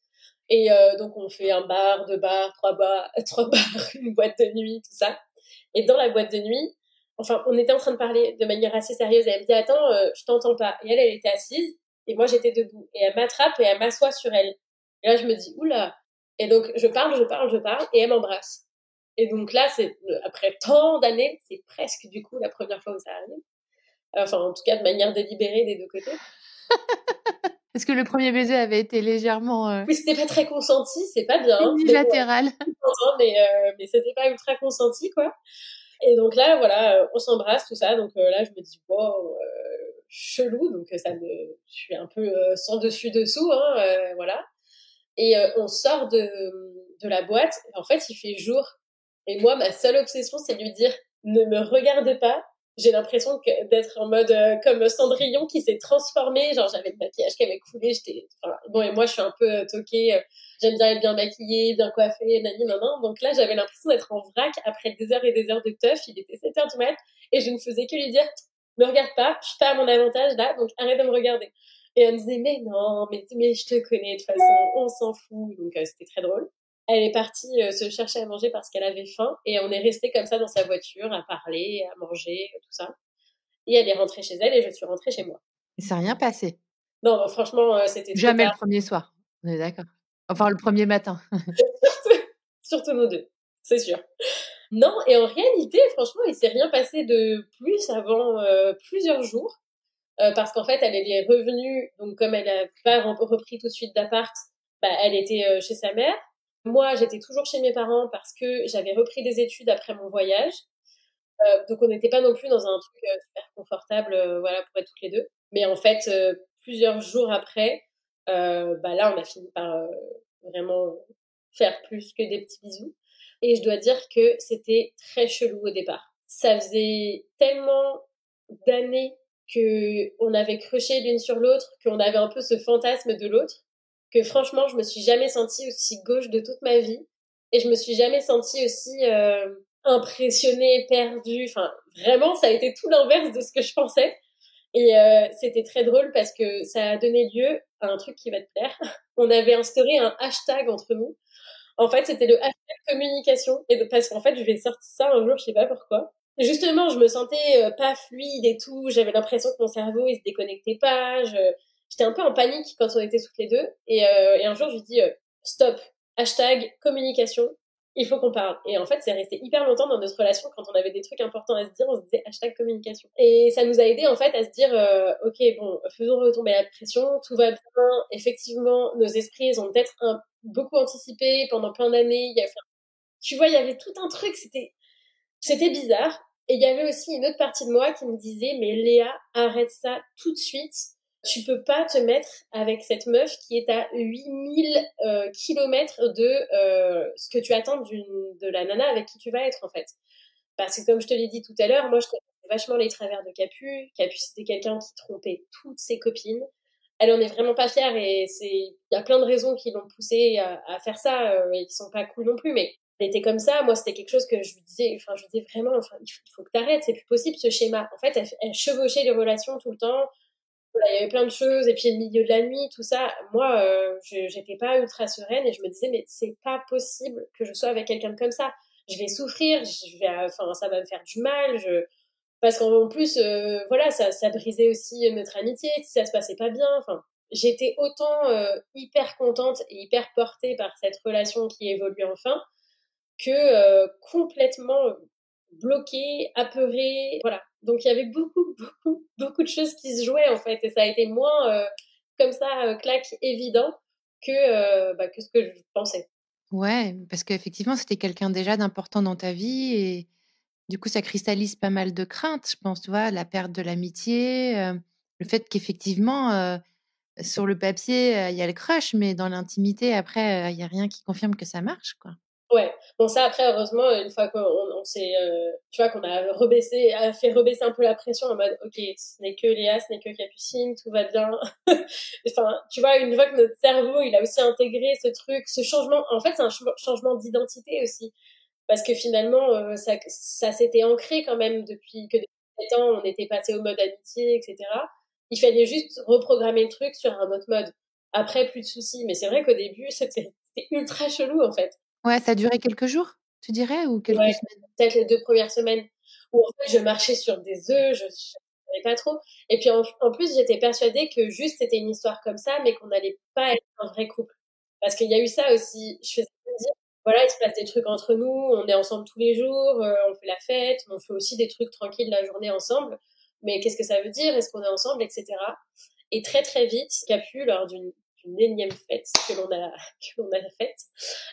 Et donc on fait un bar, 2 bars, 3 bars, 3 bars, une boîte de nuit, tout ça. Et dans la boîte de nuit, enfin, on était en train de parler de manière assez sérieuse. Et elle me dit, attends, je t'entends pas. Et elle était assise et moi j'étais debout. Et elle m'attrape et elle m'assoit sur elle. Et là je me dis, oula. Et donc je parle, et elle m'embrasse. Et donc là, c'est après tant d'années, c'est presque du coup la première fois où ça arrive. Enfin, en tout cas, de manière délibérée des deux côtés. Est-ce que le premier baiser avait été légèrement Oui, c'était pas très consenti, c'est pas bien. Hein, unilatéral? mais c'était pas ultra consenti, quoi. Et donc là, voilà, on s'embrasse, tout ça. Donc là, je me dis, wow, chelou. Donc je suis un peu sans dessus dessous, hein, voilà. Et on sort de la boîte. Et en fait, il fait jour. Et moi, ma seule obsession, c'est de lui dire, ne me regarde pas. J'ai l'impression d'être en mode comme Cendrillon qui s'est transformé. Genre, j'avais le maquillage qui avait coulé. Enfin, bon, et moi, je suis un peu toquée. J'aime bien être bien maquillée, bien coiffée, nani, nan, nan. Donc là, j'avais l'impression d'être en vrac après des heures et des heures de teuf. Il était 7 heures du mat. Et je ne faisais que lui dire, me regarde pas, je suis pas à mon avantage là, donc arrête de me regarder. Et elle me disait, mais non, mais je te connais, de toute façon, on s'en fout. Donc, c'était très drôle. Elle est partie se chercher à manger parce qu'elle avait faim. Et on est resté comme ça dans sa voiture, à parler, à manger, tout ça. Et elle est rentrée chez elle et je suis rentrée chez moi. Il s'est rien passé? Non, non, franchement, c'était trop Jamais le tard. premier soir, on est d'accord? Enfin, le premier matin. Surtout nous deux, c'est sûr. Non, et en réalité, franchement, il s'est rien passé de plus avant plusieurs jours. Parce qu'en fait, elle est revenue, donc comme elle n'a pas repris tout de suite d'appart, bah, elle était chez sa mère. Moi, j'étais toujours chez mes parents parce que j'avais repris des études après mon voyage. Donc on n'était pas non plus dans un truc super confortable, voilà, pour être toutes les deux. Mais en fait, plusieurs jours après, bah là, on a fini par vraiment faire plus que des petits bisous. Et je dois dire que c'était très chelou au départ. Ça faisait tellement d'années qu'on avait crushé l'une sur l'autre, qu'on avait un peu ce fantasme de l'autre, que franchement, je me suis jamais sentie aussi gauche de toute ma vie. Et je me suis jamais sentie aussi impressionnée, perdue. Enfin, vraiment, ça a été tout l'inverse de ce que je pensais. Et c'était très drôle parce que ça a donné lieu à un truc qui va te plaire. On avait instauré un hashtag entre nous. En fait, c'était le hashtag communication. Et parce qu'en fait, je vais sortir ça un jour, je sais pas pourquoi. Et justement, je me sentais pas fluide et tout. J'avais l'impression que mon cerveau, il se déconnectait pas. J'étais un peu en panique quand on était toutes les deux. Et un jour, je lui dis, stop, hashtag communication. Il faut qu'on parle. Et en fait, c'est resté hyper longtemps dans notre relation quand on avait des trucs importants à se dire, on se disait hashtag communication. Et ça nous a aidé en fait à se dire, ok, bon, faisons retomber la pression, tout va bien. Effectivement, nos esprits, ils ont peut-être beaucoup anticipé pendant plein d'années. Tu vois, il y avait tout un truc, c'était bizarre. Et il y avait aussi une autre partie de moi qui me disait, mais Léa, arrête ça tout de suite. Tu peux pas te mettre avec cette meuf qui est à 8000 kilomètres de ce que tu attends de la nana avec qui tu vas être, en fait. Parce que comme je te l'ai dit tout à l'heure, moi, je connaissais vachement les travers de Capu. Capu, c'était quelqu'un qui trompait toutes ses copines. Elle en est vraiment pas fière et il y a plein de raisons qui l'ont poussée à faire ça et qui sont pas cool non plus, mais elle était comme ça. Moi, c'était quelque chose que je lui disais, enfin, je lui disais vraiment, enfin, il faut que t'arrêtes, c'est plus possible ce schéma. En fait, elle chevauchait les relations tout le temps. Voilà, il y avait plein de choses et puis le milieu de la nuit, tout ça. Moi, j'étais pas ultra sereine et je me disais, mais c'est pas possible que je sois avec quelqu'un comme ça. Je vais souffrir, enfin, ça va me faire du mal. Parce qu'en plus, voilà, ça brisait aussi notre amitié si ça se passait pas bien. Enfin, j'étais autant hyper contente et hyper portée par cette relation qui évoluait enfin que complètement bloquée, apeurée. Voilà. Donc il y avait beaucoup, beaucoup, beaucoup de choses qui se jouaient en fait, et ça a été moins comme ça, claque, évident que ce que je pensais. Ouais, parce qu'effectivement, c'était quelqu'un déjà d'important dans ta vie et du coup, ça cristallise pas mal de craintes, je pense, tu vois, la perte de l'amitié, le fait qu'effectivement, sur le papier, il y a le crush, mais dans l'intimité, après, il y a rien qui confirme que ça marche, quoi. Ouais, bon ça après heureusement une fois qu'on s'est tu vois qu'on a fait rebaisser un peu la pression en mode ok ce n'est que Léa, ce n'est que Capucine, tout va bien. Enfin tu vois une fois que notre cerveau il a aussi intégré ce truc, ce changement, en fait c'est un changement d'identité aussi parce que finalement ça s'était ancré quand même depuis 7 ans on était passé au mode amitié etc. Il fallait juste reprogrammer le truc sur un autre mode. Après plus de soucis, mais c'est vrai qu'au début c'était ultra chelou en fait. Ouais, ça a duré quelques jours, tu dirais, ou quelques Ouais, semaines? peut-être les 2 premières semaines où en fait je marchais sur des œufs, je savais pas trop et puis en plus j'étais persuadée que juste c'était une histoire comme ça, mais qu'on n'allait pas être un vrai couple. Parce qu'il y a eu ça aussi, je faisais que me dire: «Voilà, il se passe des trucs entre nous, on est ensemble tous les jours, on fait la fête, on fait aussi des trucs tranquilles la journée ensemble, mais qu'est-ce que ça veut dire? Est-ce qu'on est ensemble?» et cetera. Et très, très vite, Capu, lors d'une énième fête que l'on a faite,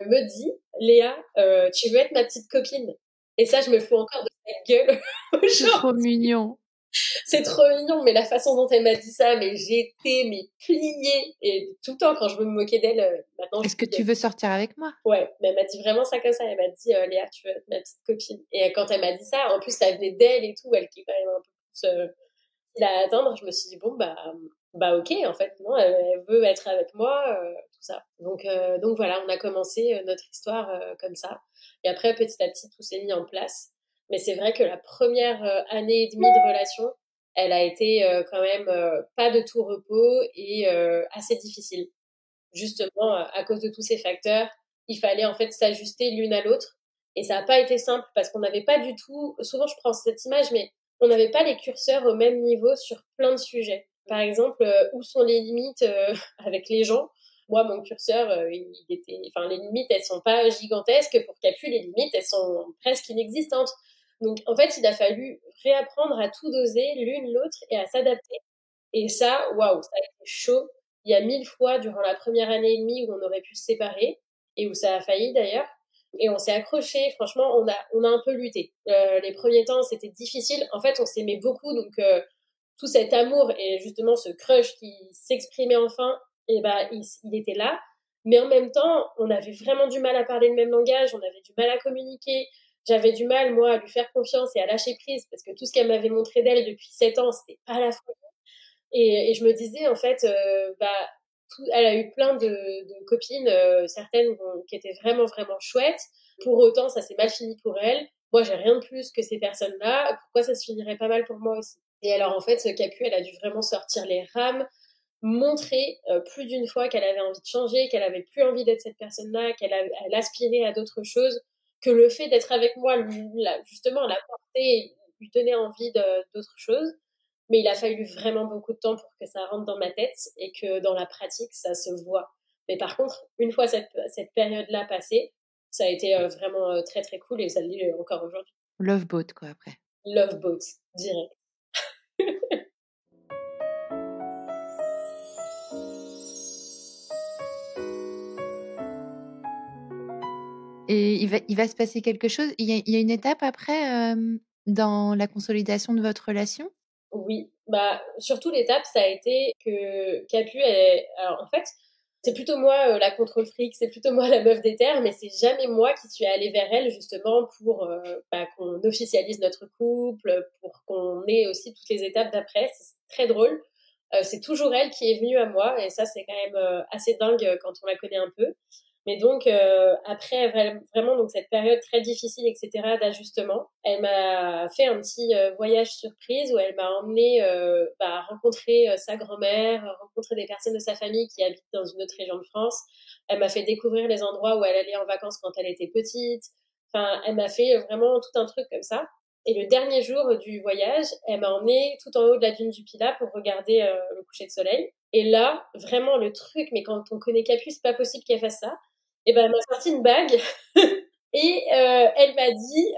me dit: «Léa, tu veux être ma petite copine?» Et ça, je me fous encore de sa gueule C'est trop aujourd'hui. mignon. C'est trop mignon, mais la façon dont elle m'a dit ça, mais j'étais mais pliée. Et tout le temps, quand je veux me moquer d'elle, maintenant je Est-ce que dis tu veux sortir avec moi? ouais, mais elle m'a dit vraiment ça comme ça. Elle m'a dit Léa, tu veux être ma petite copine. Et quand elle m'a dit ça, en plus ça venait d'elle et tout, elle qui est quand même un peu plus facile à atteindre, je me suis dit bon bah ok en fait non, elle veut être avec moi, tout ça. Donc voilà, on a commencé notre histoire comme ça. Et après petit à petit tout s'est mis en place. Mais c'est vrai que la première année et demie de relation, elle a été quand même pas de tout repos et assez difficile. Justement, à cause de tous ces facteurs, il fallait en fait s'ajuster l'une à l'autre. Et ça n'a pas été simple parce qu'on n'avait pas du tout, souvent je prends cette image, mais on n'avait pas les curseurs au même niveau sur plein de sujets. Par exemple, où sont les limites avec les gens? Moi, mon curseur, enfin, les limites, elles sont pas gigantesques. Pour Capu, les limites, elles sont presque inexistantes. Donc, en fait, il a fallu réapprendre à tout doser l'une l'autre et à s'adapter. Et ça, waouh, ça a été chaud. Il y a 1000 fois durant la première année et demie où on aurait pu se séparer et où ça a failli d'ailleurs. Et on s'est accroché. Franchement, on a un peu lutté. Les premiers temps, c'était difficile. En fait, on s'aimait beaucoup, donc tout cet amour et justement ce crush qui s'exprimait enfin, et ben il était là. Mais en même temps, on avait vraiment du mal à parler le même langage, on avait du mal à communiquer. J'avais du mal, moi, à lui faire confiance et à lâcher prise parce que tout ce qu'elle m'avait montré d'elle depuis 7 ans, c'était pas la folie. Et je me disais, en fait, elle a eu plein de copines, certaines qui étaient vraiment, vraiment chouettes. Pour autant, ça s'est mal fini pour elle. Moi, j'ai rien de plus que ces personnes-là. Pourquoi ça se finirait pas mal pour moi aussi? Et alors, en fait, ce Capu, elle a dû vraiment sortir les rames, montrer plus d'une fois qu'elle avait envie de changer, qu'elle avait plus envie d'être cette personne-là, elle aspirait à d'autres choses, que le fait d'être avec moi, justement, la portait, lui donnait envie d'autres choses. Mais il a fallu vraiment beaucoup de temps pour que ça rentre dans ma tête et que dans la pratique, ça se voit. Mais par contre, une fois cette période-là passée, ça a été vraiment très très cool et ça l'est encore aujourd'hui. Love boat, quoi, après. Love boat, direct. Et il va se passer quelque chose. Il y a une étape après dans la consolidation de votre relation? Oui, bah surtout l'étape, ça a été que Capu, alors en fait, c'est plutôt moi la contrôle fric, c'est plutôt moi la meuf des terres, mais c'est jamais moi qui suis allée vers elle justement pour qu'on officialise notre couple, pour qu'on ait aussi toutes les étapes d'après. C'est très drôle. C'est toujours elle qui est venue à moi et ça c'est quand même assez dingue quand on la connaît un peu. Mais donc après vraiment donc cette période très difficile etc d'ajustement, elle m'a fait un petit voyage surprise où elle m'a emmené rencontrer sa grand-mère, rencontrer des personnes de sa famille qui habitent dans une autre région de France. Elle m'a fait découvrir les endroits où elle allait en vacances quand elle était petite. Enfin, elle m'a fait vraiment tout un truc comme ça. Et le dernier jour du voyage, elle m'a emmené tout en haut de la dune du Pilat pour regarder le coucher de soleil. Et là, vraiment le truc, mais quand on connaît Capu, c'est pas possible qu'elle fasse ça. Et ben, elle m'a sorti une bague et elle m'a dit,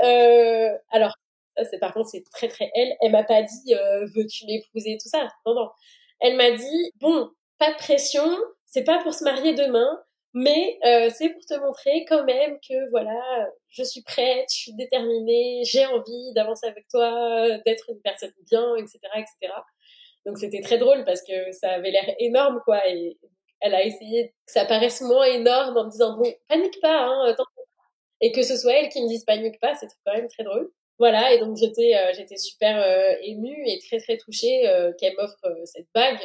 alors, ça, c'est par contre, c'est très très elle. Elle m'a pas dit, veux-tu m'épouser, tout ça. Non, non. Elle m'a dit, bon, pas de pression, c'est pas pour se marier demain, mais c'est pour te montrer quand même que voilà, je suis prête, je suis déterminée, j'ai envie d'avancer avec toi, d'être une personne bien, etc., etc. Donc c'était très drôle parce que ça avait l'air énorme, quoi. Et elle a essayé que ça paraisse moins énorme en me disant bon, panique pas, hein, attends. Et que ce soit elle qui me dise panique pas, c'est quand même très drôle. Voilà, et donc j'étais super émue et très très touchée qu'elle m'offre cette bague,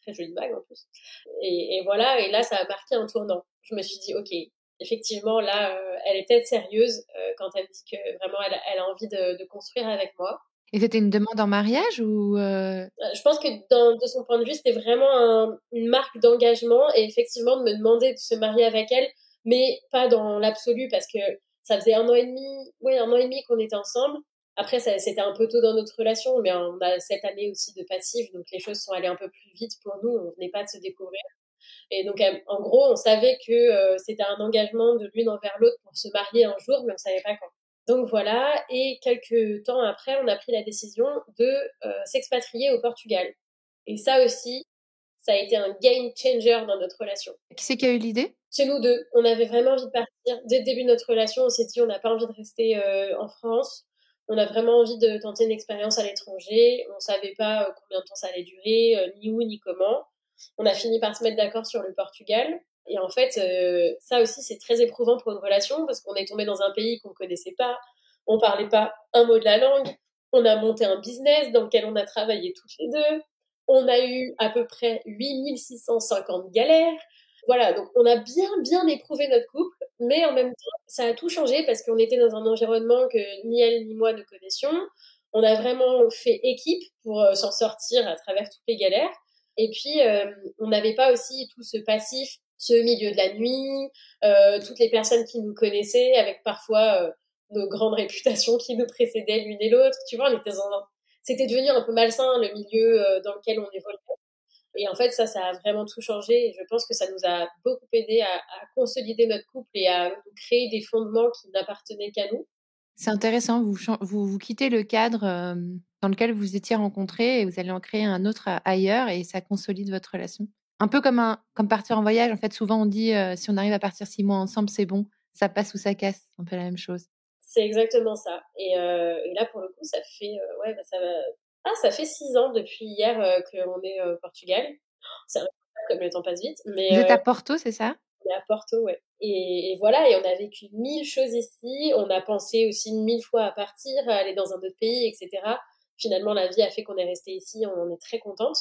très jolie bague en plus. Et voilà, et là ça a marqué un tournant. Je me suis dit ok, effectivement là, elle est peut-être sérieuse quand elle me dit que vraiment elle a envie de construire avec moi. Et c'était une demande en mariage ou Je pense que de son point de vue, c'était vraiment une marque d'engagement et effectivement de me demander de se marier avec elle, mais pas dans l'absolu parce que ça faisait 1 an et demi, ouais, 1 an et demi qu'on était ensemble. Après, c'était un peu tôt dans notre relation, mais on a cette année aussi de passif, donc les choses sont allées un peu plus vite pour nous. On venait pas de se découvrir. Et donc, en gros, on savait que c'était un engagement de l'une envers l'autre pour se marier un jour, mais on savait pas quand. Donc voilà, et quelques temps après, on a pris la décision de s'expatrier au Portugal. Et ça aussi, ça a été un game changer dans notre relation. qui c'est qui a eu l'idée? C'est nous deux, on avait vraiment envie de partir. Dès le début de notre relation, on s'est dit on n'a pas envie de rester en France. On a vraiment envie de tenter une expérience à l'étranger. On savait pas combien de temps ça allait durer, ni où, ni comment. On a fini par se mettre d'accord sur le Portugal. Et en fait, ça aussi, c'est très éprouvant pour une relation parce qu'on est tombé dans un pays qu'on connaissait pas. On parlait pas un mot de la langue. On a monté un business dans lequel on a travaillé toutes les deux. On a eu à peu près 8650 galères. Voilà, donc on a bien, bien éprouvé notre couple, mais en même temps, ça a tout changé parce qu'on était dans un environnement que ni elle ni moi ne connaissions. On a vraiment fait équipe pour s'en sortir à travers toutes les galères. Et puis, on n'avait pas aussi tout ce passif, ce milieu de la nuit, toutes les personnes qui nous connaissaient, avec parfois nos grandes réputations qui nous précédaient l'une et l'autre. Tu vois, on était c'était devenu un peu malsain le milieu dans lequel on évoluait. Et en fait, ça a vraiment tout changé. Et je pense que ça nous a beaucoup aidé à consolider notre couple et à créer des fondements qui n'appartenaient qu'à nous. C'est intéressant, vous quittez le cadre dans lequel vous étiez rencontrés et vous allez en créer un autre ailleurs et ça consolide votre relation. Un peu comme partir en voyage. En fait, souvent on dit si on arrive à partir 6 mois ensemble, c'est bon. Ça passe ou ça casse. C'est un peu la même chose. C'est exactement ça. Et là, pour le coup, ça fait, ça fait 6 ans depuis hier qu'on est au Portugal. C'est incroyable comme le temps passe vite. Vous êtes Mais à Porto, c'est ça? est à Porto, ouais. Et voilà, et on a vécu 1000 choses ici. On a pensé aussi 1000 fois à partir, à aller dans un autre pays, etc. Finalement, la vie a fait qu'on est resté ici. On en est très contente.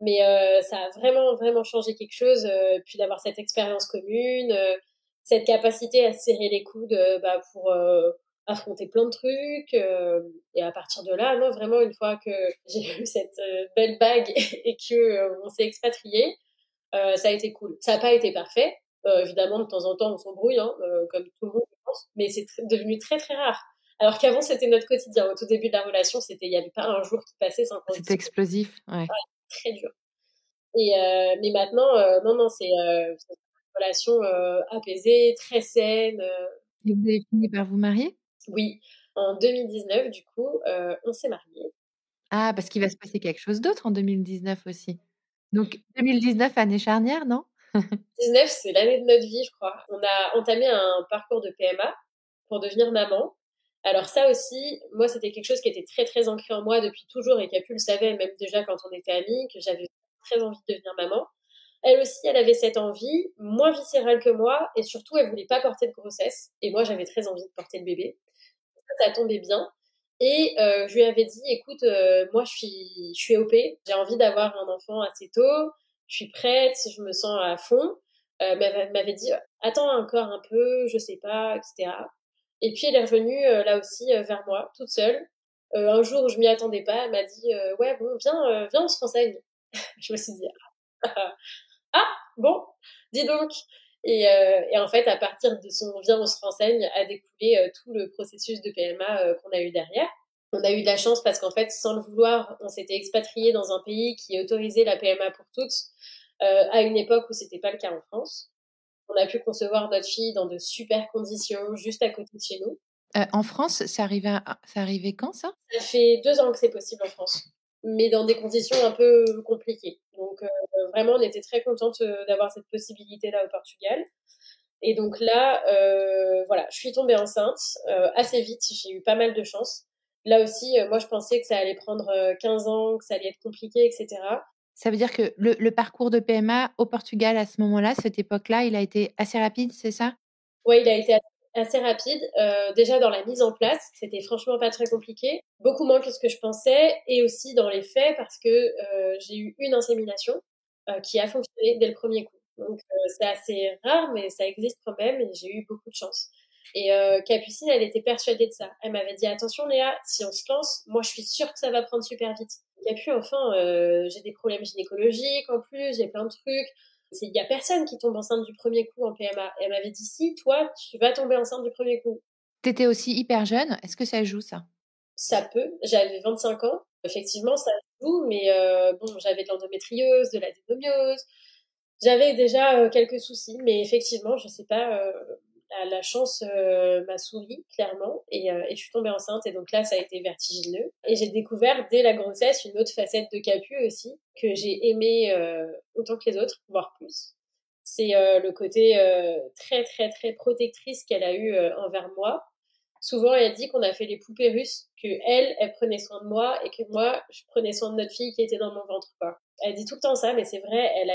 Mais ça a vraiment, vraiment changé quelque chose. Puis d'avoir cette expérience commune, cette capacité à se serrer les coudes pour affronter plein de trucs. Et à partir de là, non, vraiment, une fois que j'ai eu cette belle bague et que on s'est expatrié, ça a été cool. Ça n'a pas été parfait. Évidemment, de temps en temps, on s'embrouille, hein, comme tout le monde, je pense, mais c'est devenu très très rare. Alors qu'avant, c'était notre quotidien. Au tout début de la relation, il n'y avait pas un jour qui passait sans qu'on C'était discute. explosif, ouais. Ouais, très dur. Mais maintenant, non, c'est une relation apaisée, très saine. Et vous avez fini par vous marier? Oui, en 2019, du coup, on s'est mariés. Ah, parce qu'il va se passer quelque chose d'autre en 2019 aussi. Donc 2019, année charnière, non? 19, c'est l'année de notre vie, je crois. On a entamé un parcours de PMA pour devenir maman. Alors ça aussi, moi, c'était quelque chose qui était très, très ancré en moi depuis toujours et Capu le savait, même déjà quand on était amis, que j'avais très envie de devenir maman. Elle aussi, elle avait cette envie, moins viscérale que moi, et surtout, elle voulait pas porter de grossesse. Et moi, j'avais très envie de porter le bébé. Ça tombait bien. Et je lui avais dit, écoute, moi, je suis OP, j'ai envie d'avoir un enfant assez tôt, je suis prête, je me sens à fond. M'avait dit, attends encore un peu, je sais pas, etc. Et puis, elle est revenue, là aussi, vers moi, toute seule. Un jour où je m'y attendais pas, elle m'a dit, ouais, bon, viens, on se renseigne. Je me suis dit, ah, bon, dis donc. Et en fait, à partir de son vient, on se renseigne, a découlé tout le processus de PMA qu'on a eu derrière. On a eu de la chance parce qu'en fait, sans le vouloir, on s'était expatrié dans un pays qui autorisait la PMA pour toutes à une époque où c'était pas le cas en France. On a pu concevoir notre fille dans de super conditions, juste à côté de chez nous. En France, ça arrivait quand ça? Ça fait 2 ans que c'est possible en France, mais dans des conditions un peu compliquées. Donc vraiment, on était très contente d'avoir cette possibilité-là au Portugal. Et donc là, voilà, je suis tombée enceinte assez vite. J'ai eu pas mal de chance. Là aussi, moi, je pensais que ça allait prendre 15 ans, que ça allait être compliqué, etc. Ça veut dire que le parcours de PMA au Portugal à ce moment-là, cette époque-là, il a été assez rapide, c'est ça? Ouais, il a été assez rapide. Déjà dans la mise en place, c'était franchement pas très compliqué. Beaucoup moins que ce que je pensais. Et aussi dans les faits, parce que j'ai eu une insémination qui a fonctionné dès le premier coup. Donc c'est assez rare, mais ça existe quand même. Et j'ai eu beaucoup de chance. Et Capucine, elle était persuadée de ça. Elle m'avait dit, attention Léa, si on se lance, moi je suis sûre que ça va prendre super vite. Capu, enfin, j'ai des problèmes gynécologiques en plus, j'ai plein de trucs. Il y a personne qui tombe enceinte du premier coup en PMA. Et elle m'avait dit, si, toi, tu vas tomber enceinte du premier coup. T'étais aussi hyper jeune. Est-ce que ça joue, ça? Ça peut. J'avais 25 ans. Effectivement, ça joue, mais bon, j'avais de l'endométriose, de la dénomiose. J'avais déjà quelques soucis, mais effectivement, je sais pas, la chance m'a souri, clairement, et je suis tombée enceinte, et donc là, ça a été vertigineux. Et j'ai découvert dès la grossesse une autre facette de Capu aussi, que j'ai aimé autant que les autres, voire plus. C'est le côté très, très, très protectrice qu'elle a eu envers moi. Souvent, elle dit qu'on a fait les poupées russes, que elle prenait soin de moi et que moi, je prenais soin de notre fille qui était dans mon ventre, quoi. Elle dit tout le temps ça, mais c'est vrai, elle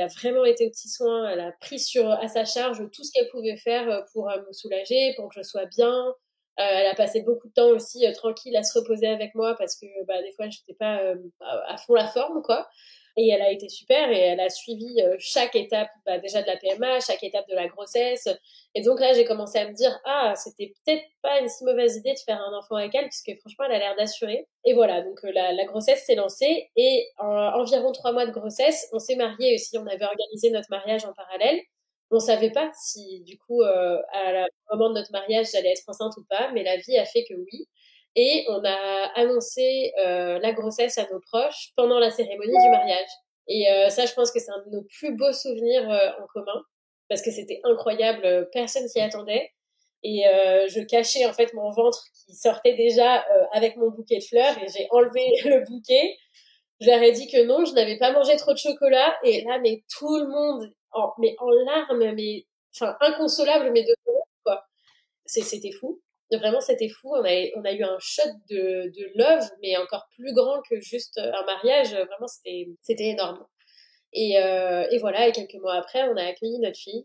a vraiment été aux petits soins, elle a pris à sa charge tout ce qu'elle pouvait faire pour me soulager, pour que je sois bien. Elle a passé beaucoup de temps aussi tranquille à se reposer avec moi parce que des fois, j'étais pas à fond la forme, quoi. Et elle a été super et elle a suivi chaque étape déjà de la PMA, chaque étape de la grossesse. Et donc là, j'ai commencé à me dire, ah, c'était peut-être pas une si mauvaise idée de faire un enfant avec elle, puisque franchement, elle a l'air d'assurer. Et voilà, donc la grossesse s'est lancée. Et en environ 3 mois de grossesse, on s'est mariés aussi. On avait organisé notre mariage en parallèle. On savait pas si, du coup, au moment de notre mariage, j'allais être enceinte ou pas, mais la vie a fait que oui. Et on a annoncé la grossesse à nos proches pendant la cérémonie du mariage. Et ça, je pense que c'est un de nos plus beaux souvenirs en commun, parce que c'était incroyable, personne s'y attendait. Et je cachais en fait mon ventre qui sortait déjà avec mon bouquet de fleurs, et j'ai enlevé le bouquet. Je leur ai dit que non, je n'avais pas mangé trop de chocolat. Et là, mais tout le monde, en larmes, mais enfin inconsolable, mais de colère, quoi. C'était fou. Vraiment, c'était fou. On a eu un shot de love, mais encore plus grand que juste un mariage. Vraiment, c'était énorme. Et voilà, et quelques mois après, on a accueilli notre fille.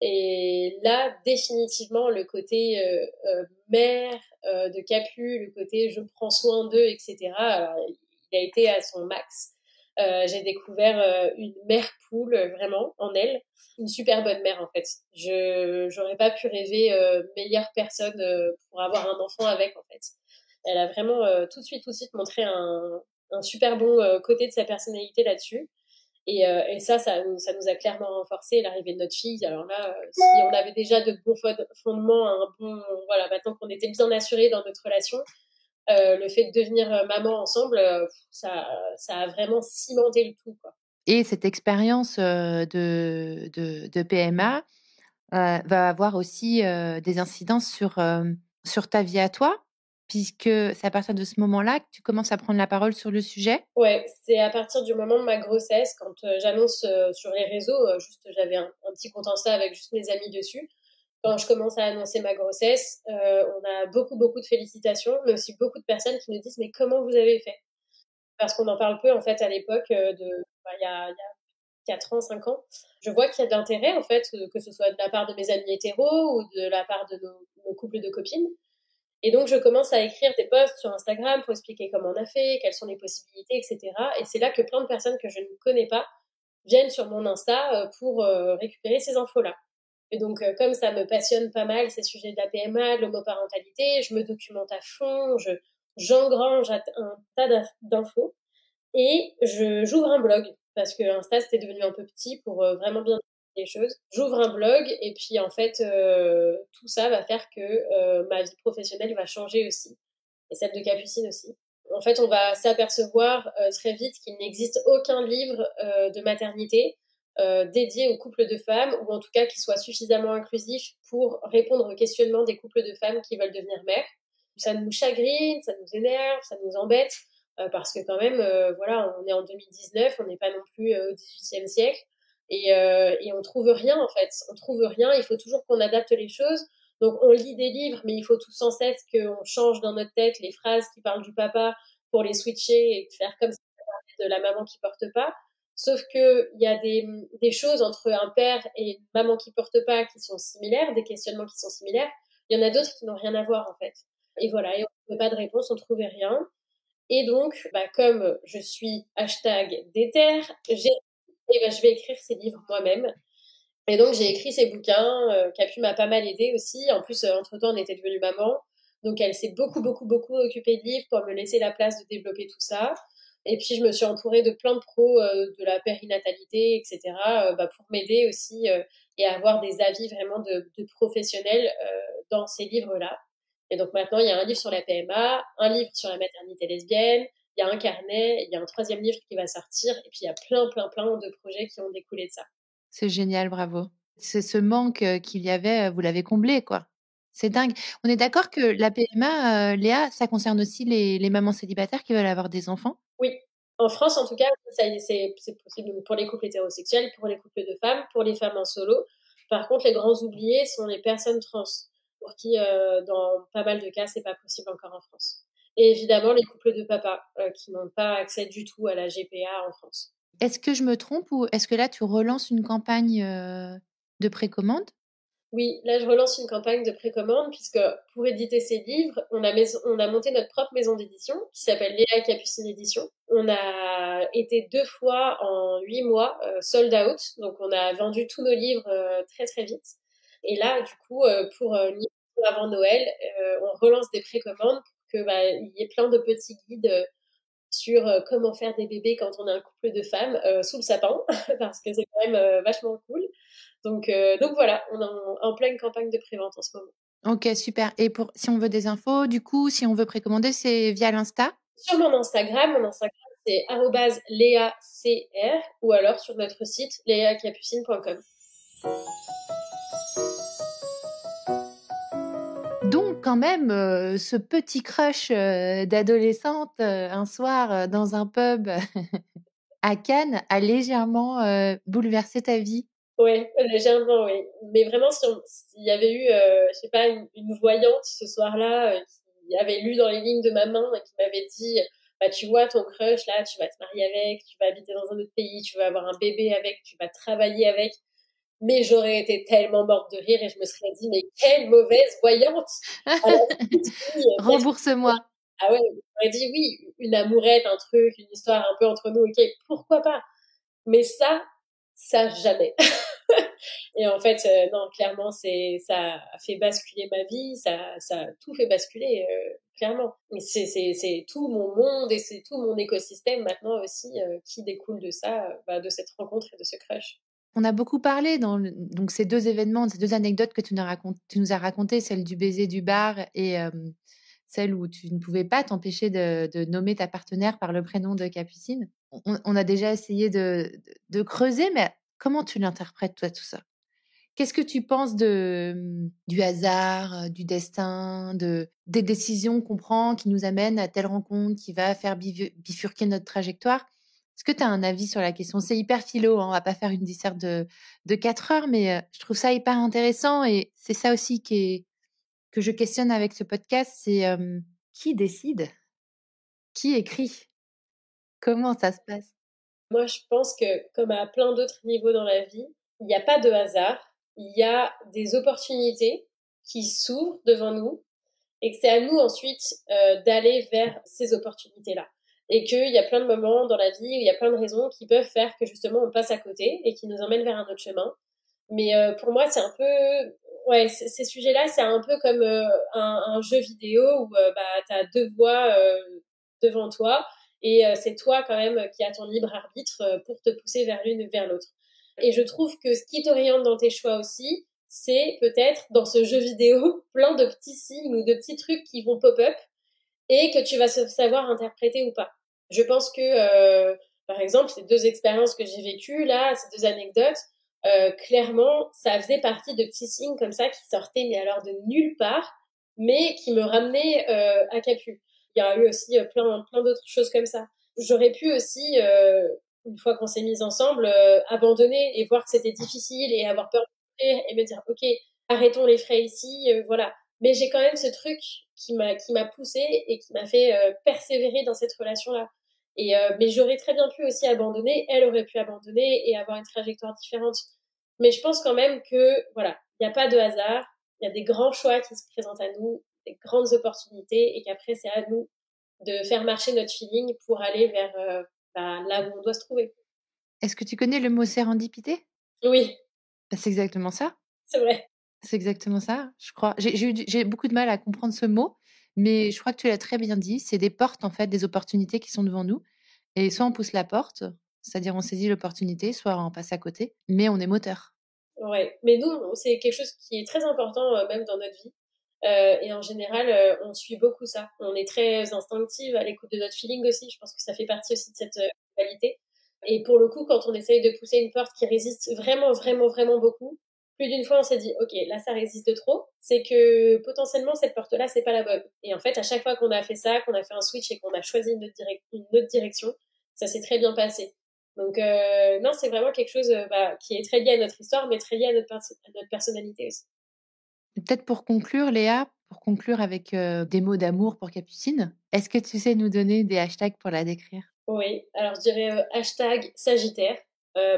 Et là, définitivement, le côté mère de Capu, le côté je prends soin d'eux, etc., alors, il a été à son max. J'ai découvert une mère poule, vraiment, en elle. Une super bonne mère, en fait. J'aurais pas pu rêver meilleure personne pour avoir un enfant avec, en fait. Elle a vraiment tout de suite montré un super bon côté de sa personnalité là-dessus. Et ça nous a clairement renforcé l'arrivée de notre fille. Alors là, si on avait déjà de bons fondements, voilà, maintenant qu'on était bien assurés dans notre relation, le fait de devenir maman ensemble, ça a vraiment cimenté le tout, quoi. Et cette expérience de PMA va avoir aussi des incidences sur ta vie à toi, puisque c'est à partir de ce moment-là que tu commences à prendre la parole sur le sujet. Ouais, c'est à partir du moment de ma grossesse, quand j'annonce sur les réseaux, juste j'avais un petit compte Insta avec juste mes amis dessus. Quand je commence à annoncer ma grossesse, on a beaucoup de félicitations, mais aussi beaucoup de personnes qui nous disent mais comment vous avez fait? Parce qu'on en parle peu en fait à l'époque il y a 4 ans, 5 ans. Je vois qu'il y a de l'intérêt en fait, que ce soit de la part de mes amis hétéros ou de la part de nos couples de copines. Et donc je commence à écrire des posts sur Instagram pour expliquer comment on a fait, quelles sont les possibilités, etc. Et c'est là que plein de personnes que je ne connais pas viennent sur mon Insta pour récupérer ces infos-là. Et donc, comme ça me passionne pas mal ces sujets de la PMA, de l'homoparentalité, je me documente à fond, j'engrange un tas d'infos et j'ouvre un blog parce que Insta c'était devenu un peu petit pour vraiment bien les choses. J'ouvre un blog et puis en fait tout ça va faire que ma vie professionnelle va changer aussi et celle de Capucine aussi. En fait, on va s'apercevoir très vite qu'il n'existe aucun livre de maternité dédié aux couples de femmes, ou en tout cas qui soit suffisamment inclusif pour répondre aux questionnements des couples de femmes qui veulent devenir mères. Ça nous chagrine, ça nous énerve, ça nous embête, parce que quand même, voilà, on est en 2019, on n'est pas non plus au XVIIIe siècle, et on trouve rien en fait. On trouve rien, il faut toujours qu'on adapte les choses. Donc on lit des livres, mais il faut tout sans cesse qu'on change dans notre tête les phrases qui parlent du papa pour les switcher et faire comme si ça parlait de la maman qui porte pas. Sauf que il y a des choses entre un père et une maman qui porte pas qui sont similaires, des questionnements qui sont similaires. Il y en a d'autres qui n'ont rien à voir en fait. Et voilà, et on ne trouvait pas de réponse, on ne trouvait rien. Et donc, bah, comme je suis hashtag déter, je vais écrire ces livres moi-même. Et donc, j'ai écrit ces bouquins. Capu m'a pas mal aidé aussi. En plus, entre-temps, on était devenue maman. Donc, elle s'est beaucoup occupée de livres pour me laisser la place de développer tout ça. Et puis, je me suis entourée de plein de pros de la périnatalité, etc., bah, pour m'aider aussi et avoir des avis vraiment de professionnels dans ces livres-là. Et donc, maintenant, il y a un livre sur la PMA, un livre sur la maternité lesbienne, il y a un carnet, il y a un troisième livre qui va sortir. Et puis, il y a plein de projets qui ont découlé de ça. C'est génial, bravo. C'est ce manque qu'il y avait, vous l'avez comblé, quoi. C'est dingue. On est d'accord que la PMA, Léa, ça concerne aussi les mamans célibataires qui veulent avoir des enfants? Oui. En France, en tout cas, c'est possible pour les couples hétérosexuels, pour les couples de femmes, pour les femmes en solo. Par contre, les grands oubliés sont les personnes trans, pour qui, dans pas mal de cas, c'est pas possible encore en France. Et évidemment, les couples de papas, qui n'ont pas accès du tout à la GPA en France. Est-ce que je me trompe ou est-ce que là, tu relances une campagne de précommande? Oui, là, je relance une campagne de précommande puisque pour éditer ces livres, on a monté notre propre maison d'édition qui s'appelle Léa Capucine Édition. On a été 2 fois en 8 mois sold out, donc on a vendu tous nos livres très vite. Et là, du coup, pour livre avant Noël, on relance des précommandes pour que il y ait plein de petits guides sur comment faire des bébés quand on a un couple de femmes sous le sapin, parce que c'est quand même vachement cool. Donc voilà, on est en pleine campagne de prévente en ce moment. Ok, super. Et si on veut des infos, du coup, si on veut précommander, c'est via l'Insta? Sur mon Instagram c'est @léacr ou alors sur notre site léacapucine.com. Donc quand même, ce petit crush d'adolescente un soir dans un pub à Cannes a légèrement bouleversé ta vie. Ouais, légèrement, oui. Mais vraiment, s'il y avait eu, je sais pas, une voyante ce soir-là qui avait lu dans les lignes de ma main et qui m'avait dit bah, tu vois ton crush, là, tu vas te marier avec, tu vas habiter dans un autre pays, tu vas avoir un bébé avec, tu vas travailler avec. Mais j'aurais été tellement morte de rire et je me serais dit, mais quelle mauvaise voyante! Alors, Rembourse-moi. ah ouais, j'aurais dit oui, une amourette, un truc, une histoire un peu entre nous, ok, pourquoi pas? Mais ça jamais. Et en fait, non, clairement, ça a fait basculer ma vie, ça a tout fait basculer, clairement. Et c'est tout mon monde et c'est tout mon écosystème maintenant aussi qui découle de ça, de cette rencontre et de ce crush. On a beaucoup parlé donc ces 2 événements, ces 2 anecdotes que tu nous as racontées, celle du baiser du bar et celle où tu ne pouvais pas t'empêcher de nommer ta partenaire par le prénom de Capucine. On a déjà essayé de creuser, mais comment tu l'interprètes toi tout ça? Qu'est-ce que tu penses du hasard, du destin, des décisions qu'on prend qui nous amènent à telle rencontre qui va faire bifurquer notre trajectoire? Est-ce que tu as un avis sur la question? C'est hyper philo, hein, on va pas faire une disserte de 4 heures, mais je trouve ça hyper intéressant et c'est ça aussi que je questionne avec ce podcast, c'est qui décide? Qui écrit? Comment ça se passe? Moi, je pense que, comme à plein d'autres niveaux dans la vie, il n'y a pas de hasard, il y a des opportunités qui s'ouvrent devant nous et que c'est à nous ensuite d'aller vers ces opportunités-là. Et qu'il y a plein de moments dans la vie où il y a plein de raisons qui peuvent faire que justement on passe à côté et qui nous emmènent vers un autre chemin. Mais pour moi, c'est un peu... Ouais, ces sujets-là, c'est un peu comme un jeu vidéo où tu as deux voies devant toi et c'est toi quand même qui as ton libre arbitre pour te pousser vers l'une ou vers l'autre. Et je trouve que ce qui t'oriente dans tes choix aussi, c'est peut-être dans ce jeu vidéo plein de petits signes ou de petits trucs qui vont pop-up et que tu vas savoir interpréter ou pas. Je pense que, par exemple, ces 2 expériences que j'ai vécues là, ces 2 anecdotes, clairement, ça faisait partie de petits signes comme ça qui sortaient, mais alors de nulle part, mais qui me ramenaient à Capu. Il y a eu aussi plein d'autres choses comme ça. J'aurais pu aussi, une fois qu'on s'est mis ensemble, abandonner et voir que c'était difficile et avoir peur de souffrir et me dire, ok, arrêtons les frais ici, voilà. Mais j'ai quand même ce truc qui m'a poussée et qui m'a fait persévérer dans cette relation-là. Et mais j'aurais très bien pu aussi abandonner, elle aurait pu abandonner et avoir une trajectoire différente. Mais je pense quand même que voilà, il n'y a pas de hasard, il y a des grands choix qui se présentent à nous, des grandes opportunités et qu'après c'est à nous de faire marcher notre feeling pour aller vers là où on doit se trouver. Est-ce que tu connais le mot sérendipité? Oui, C'est exactement ça. c'est vrai. C'est exactement ça, je crois. J'ai beaucoup de mal à comprendre ce mot, mais je crois que tu l'as très bien dit. C'est des portes, en fait, des opportunités qui sont devant nous et soit on pousse la porte, c'est-à-dire on saisit l'opportunité, soit on passe à côté, mais on est moteur. Ouais, mais nous, c'est quelque chose qui est très important même dans notre vie. Et en général, on suit beaucoup ça. On est très instinctive à l'écoute de notre feeling aussi. Je pense que ça fait partie aussi de cette qualité. Et pour le coup, quand on essaye de pousser une porte qui résiste vraiment, vraiment, vraiment beaucoup, plus d'une fois on s'est dit, ok, là ça résiste trop, c'est que potentiellement cette porte-là, c'est pas la bonne. Et en fait, à chaque fois qu'on a fait ça, qu'on a fait un switch et qu'on a choisi une autre direction, ça s'est très bien passé. Donc non, c'est vraiment quelque chose qui est très lié à notre histoire, mais très lié à notre personnalité aussi. Peut-être pour conclure, Léa, pour conclure avec des mots d'amour pour Capucine, est-ce que tu sais nous donner des hashtags pour la décrire? Oui, alors je dirais hashtag Sagittaire,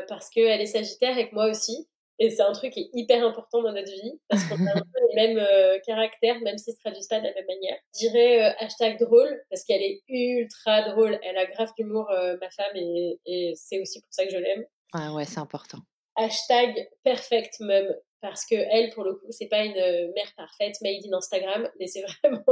parce qu'elle est Sagittaire et que moi aussi. Et c'est un truc qui est hyper important dans notre vie, parce qu'on a un peu les mêmes caractères, même s'ils se traduisent pas de la même manière. Je dirais hashtag drôle, parce qu'elle est ultra drôle. Elle a grave d'humour, ma femme, et c'est aussi pour ça que je l'aime. Ah ouais, c'est important. Hashtag perfect mum, parce que elle, pour le coup, c'est pas une mère parfaite made in Instagram, mais c'est vraiment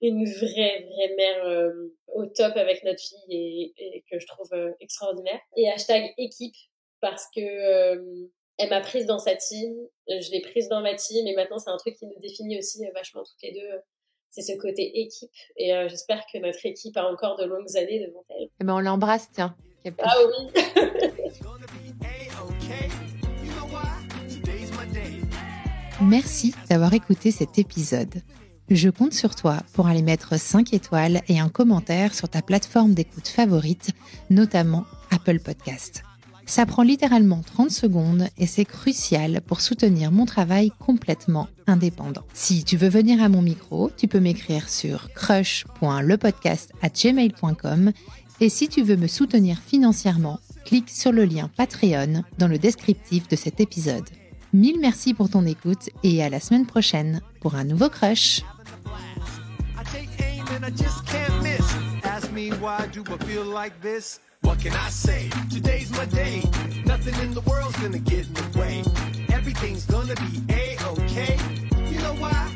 une vraie mère au top avec notre fille et que je trouve extraordinaire. Et hashtag équipe, parce que elle m'a prise dans sa team, je l'ai prise dans ma team, et maintenant c'est un truc qui nous définit aussi vachement toutes les deux. C'est ce côté équipe, et j'espère que notre équipe a encore de longues années devant elle. Eh ben on l'embrasse, tiens. Capu. Ah oui. Merci d'avoir écouté cet épisode. Je compte sur toi pour aller mettre 5 étoiles et un commentaire sur ta plateforme d'écoute favorite, notamment Apple Podcast. Ça prend littéralement 30 secondes et c'est crucial pour soutenir mon travail complètement indépendant. Si tu veux venir à mon micro, tu peux m'écrire sur crush.lepodcast@gmail.com et si tu veux me soutenir financièrement, clique sur le lien Patreon dans le descriptif de cet épisode. Mille merci pour ton écoute et à la semaine prochaine pour un nouveau Crush. What can I say? Today's my day. Nothing in the world's gonna get in the way. Everything's gonna be A-okay. You know why?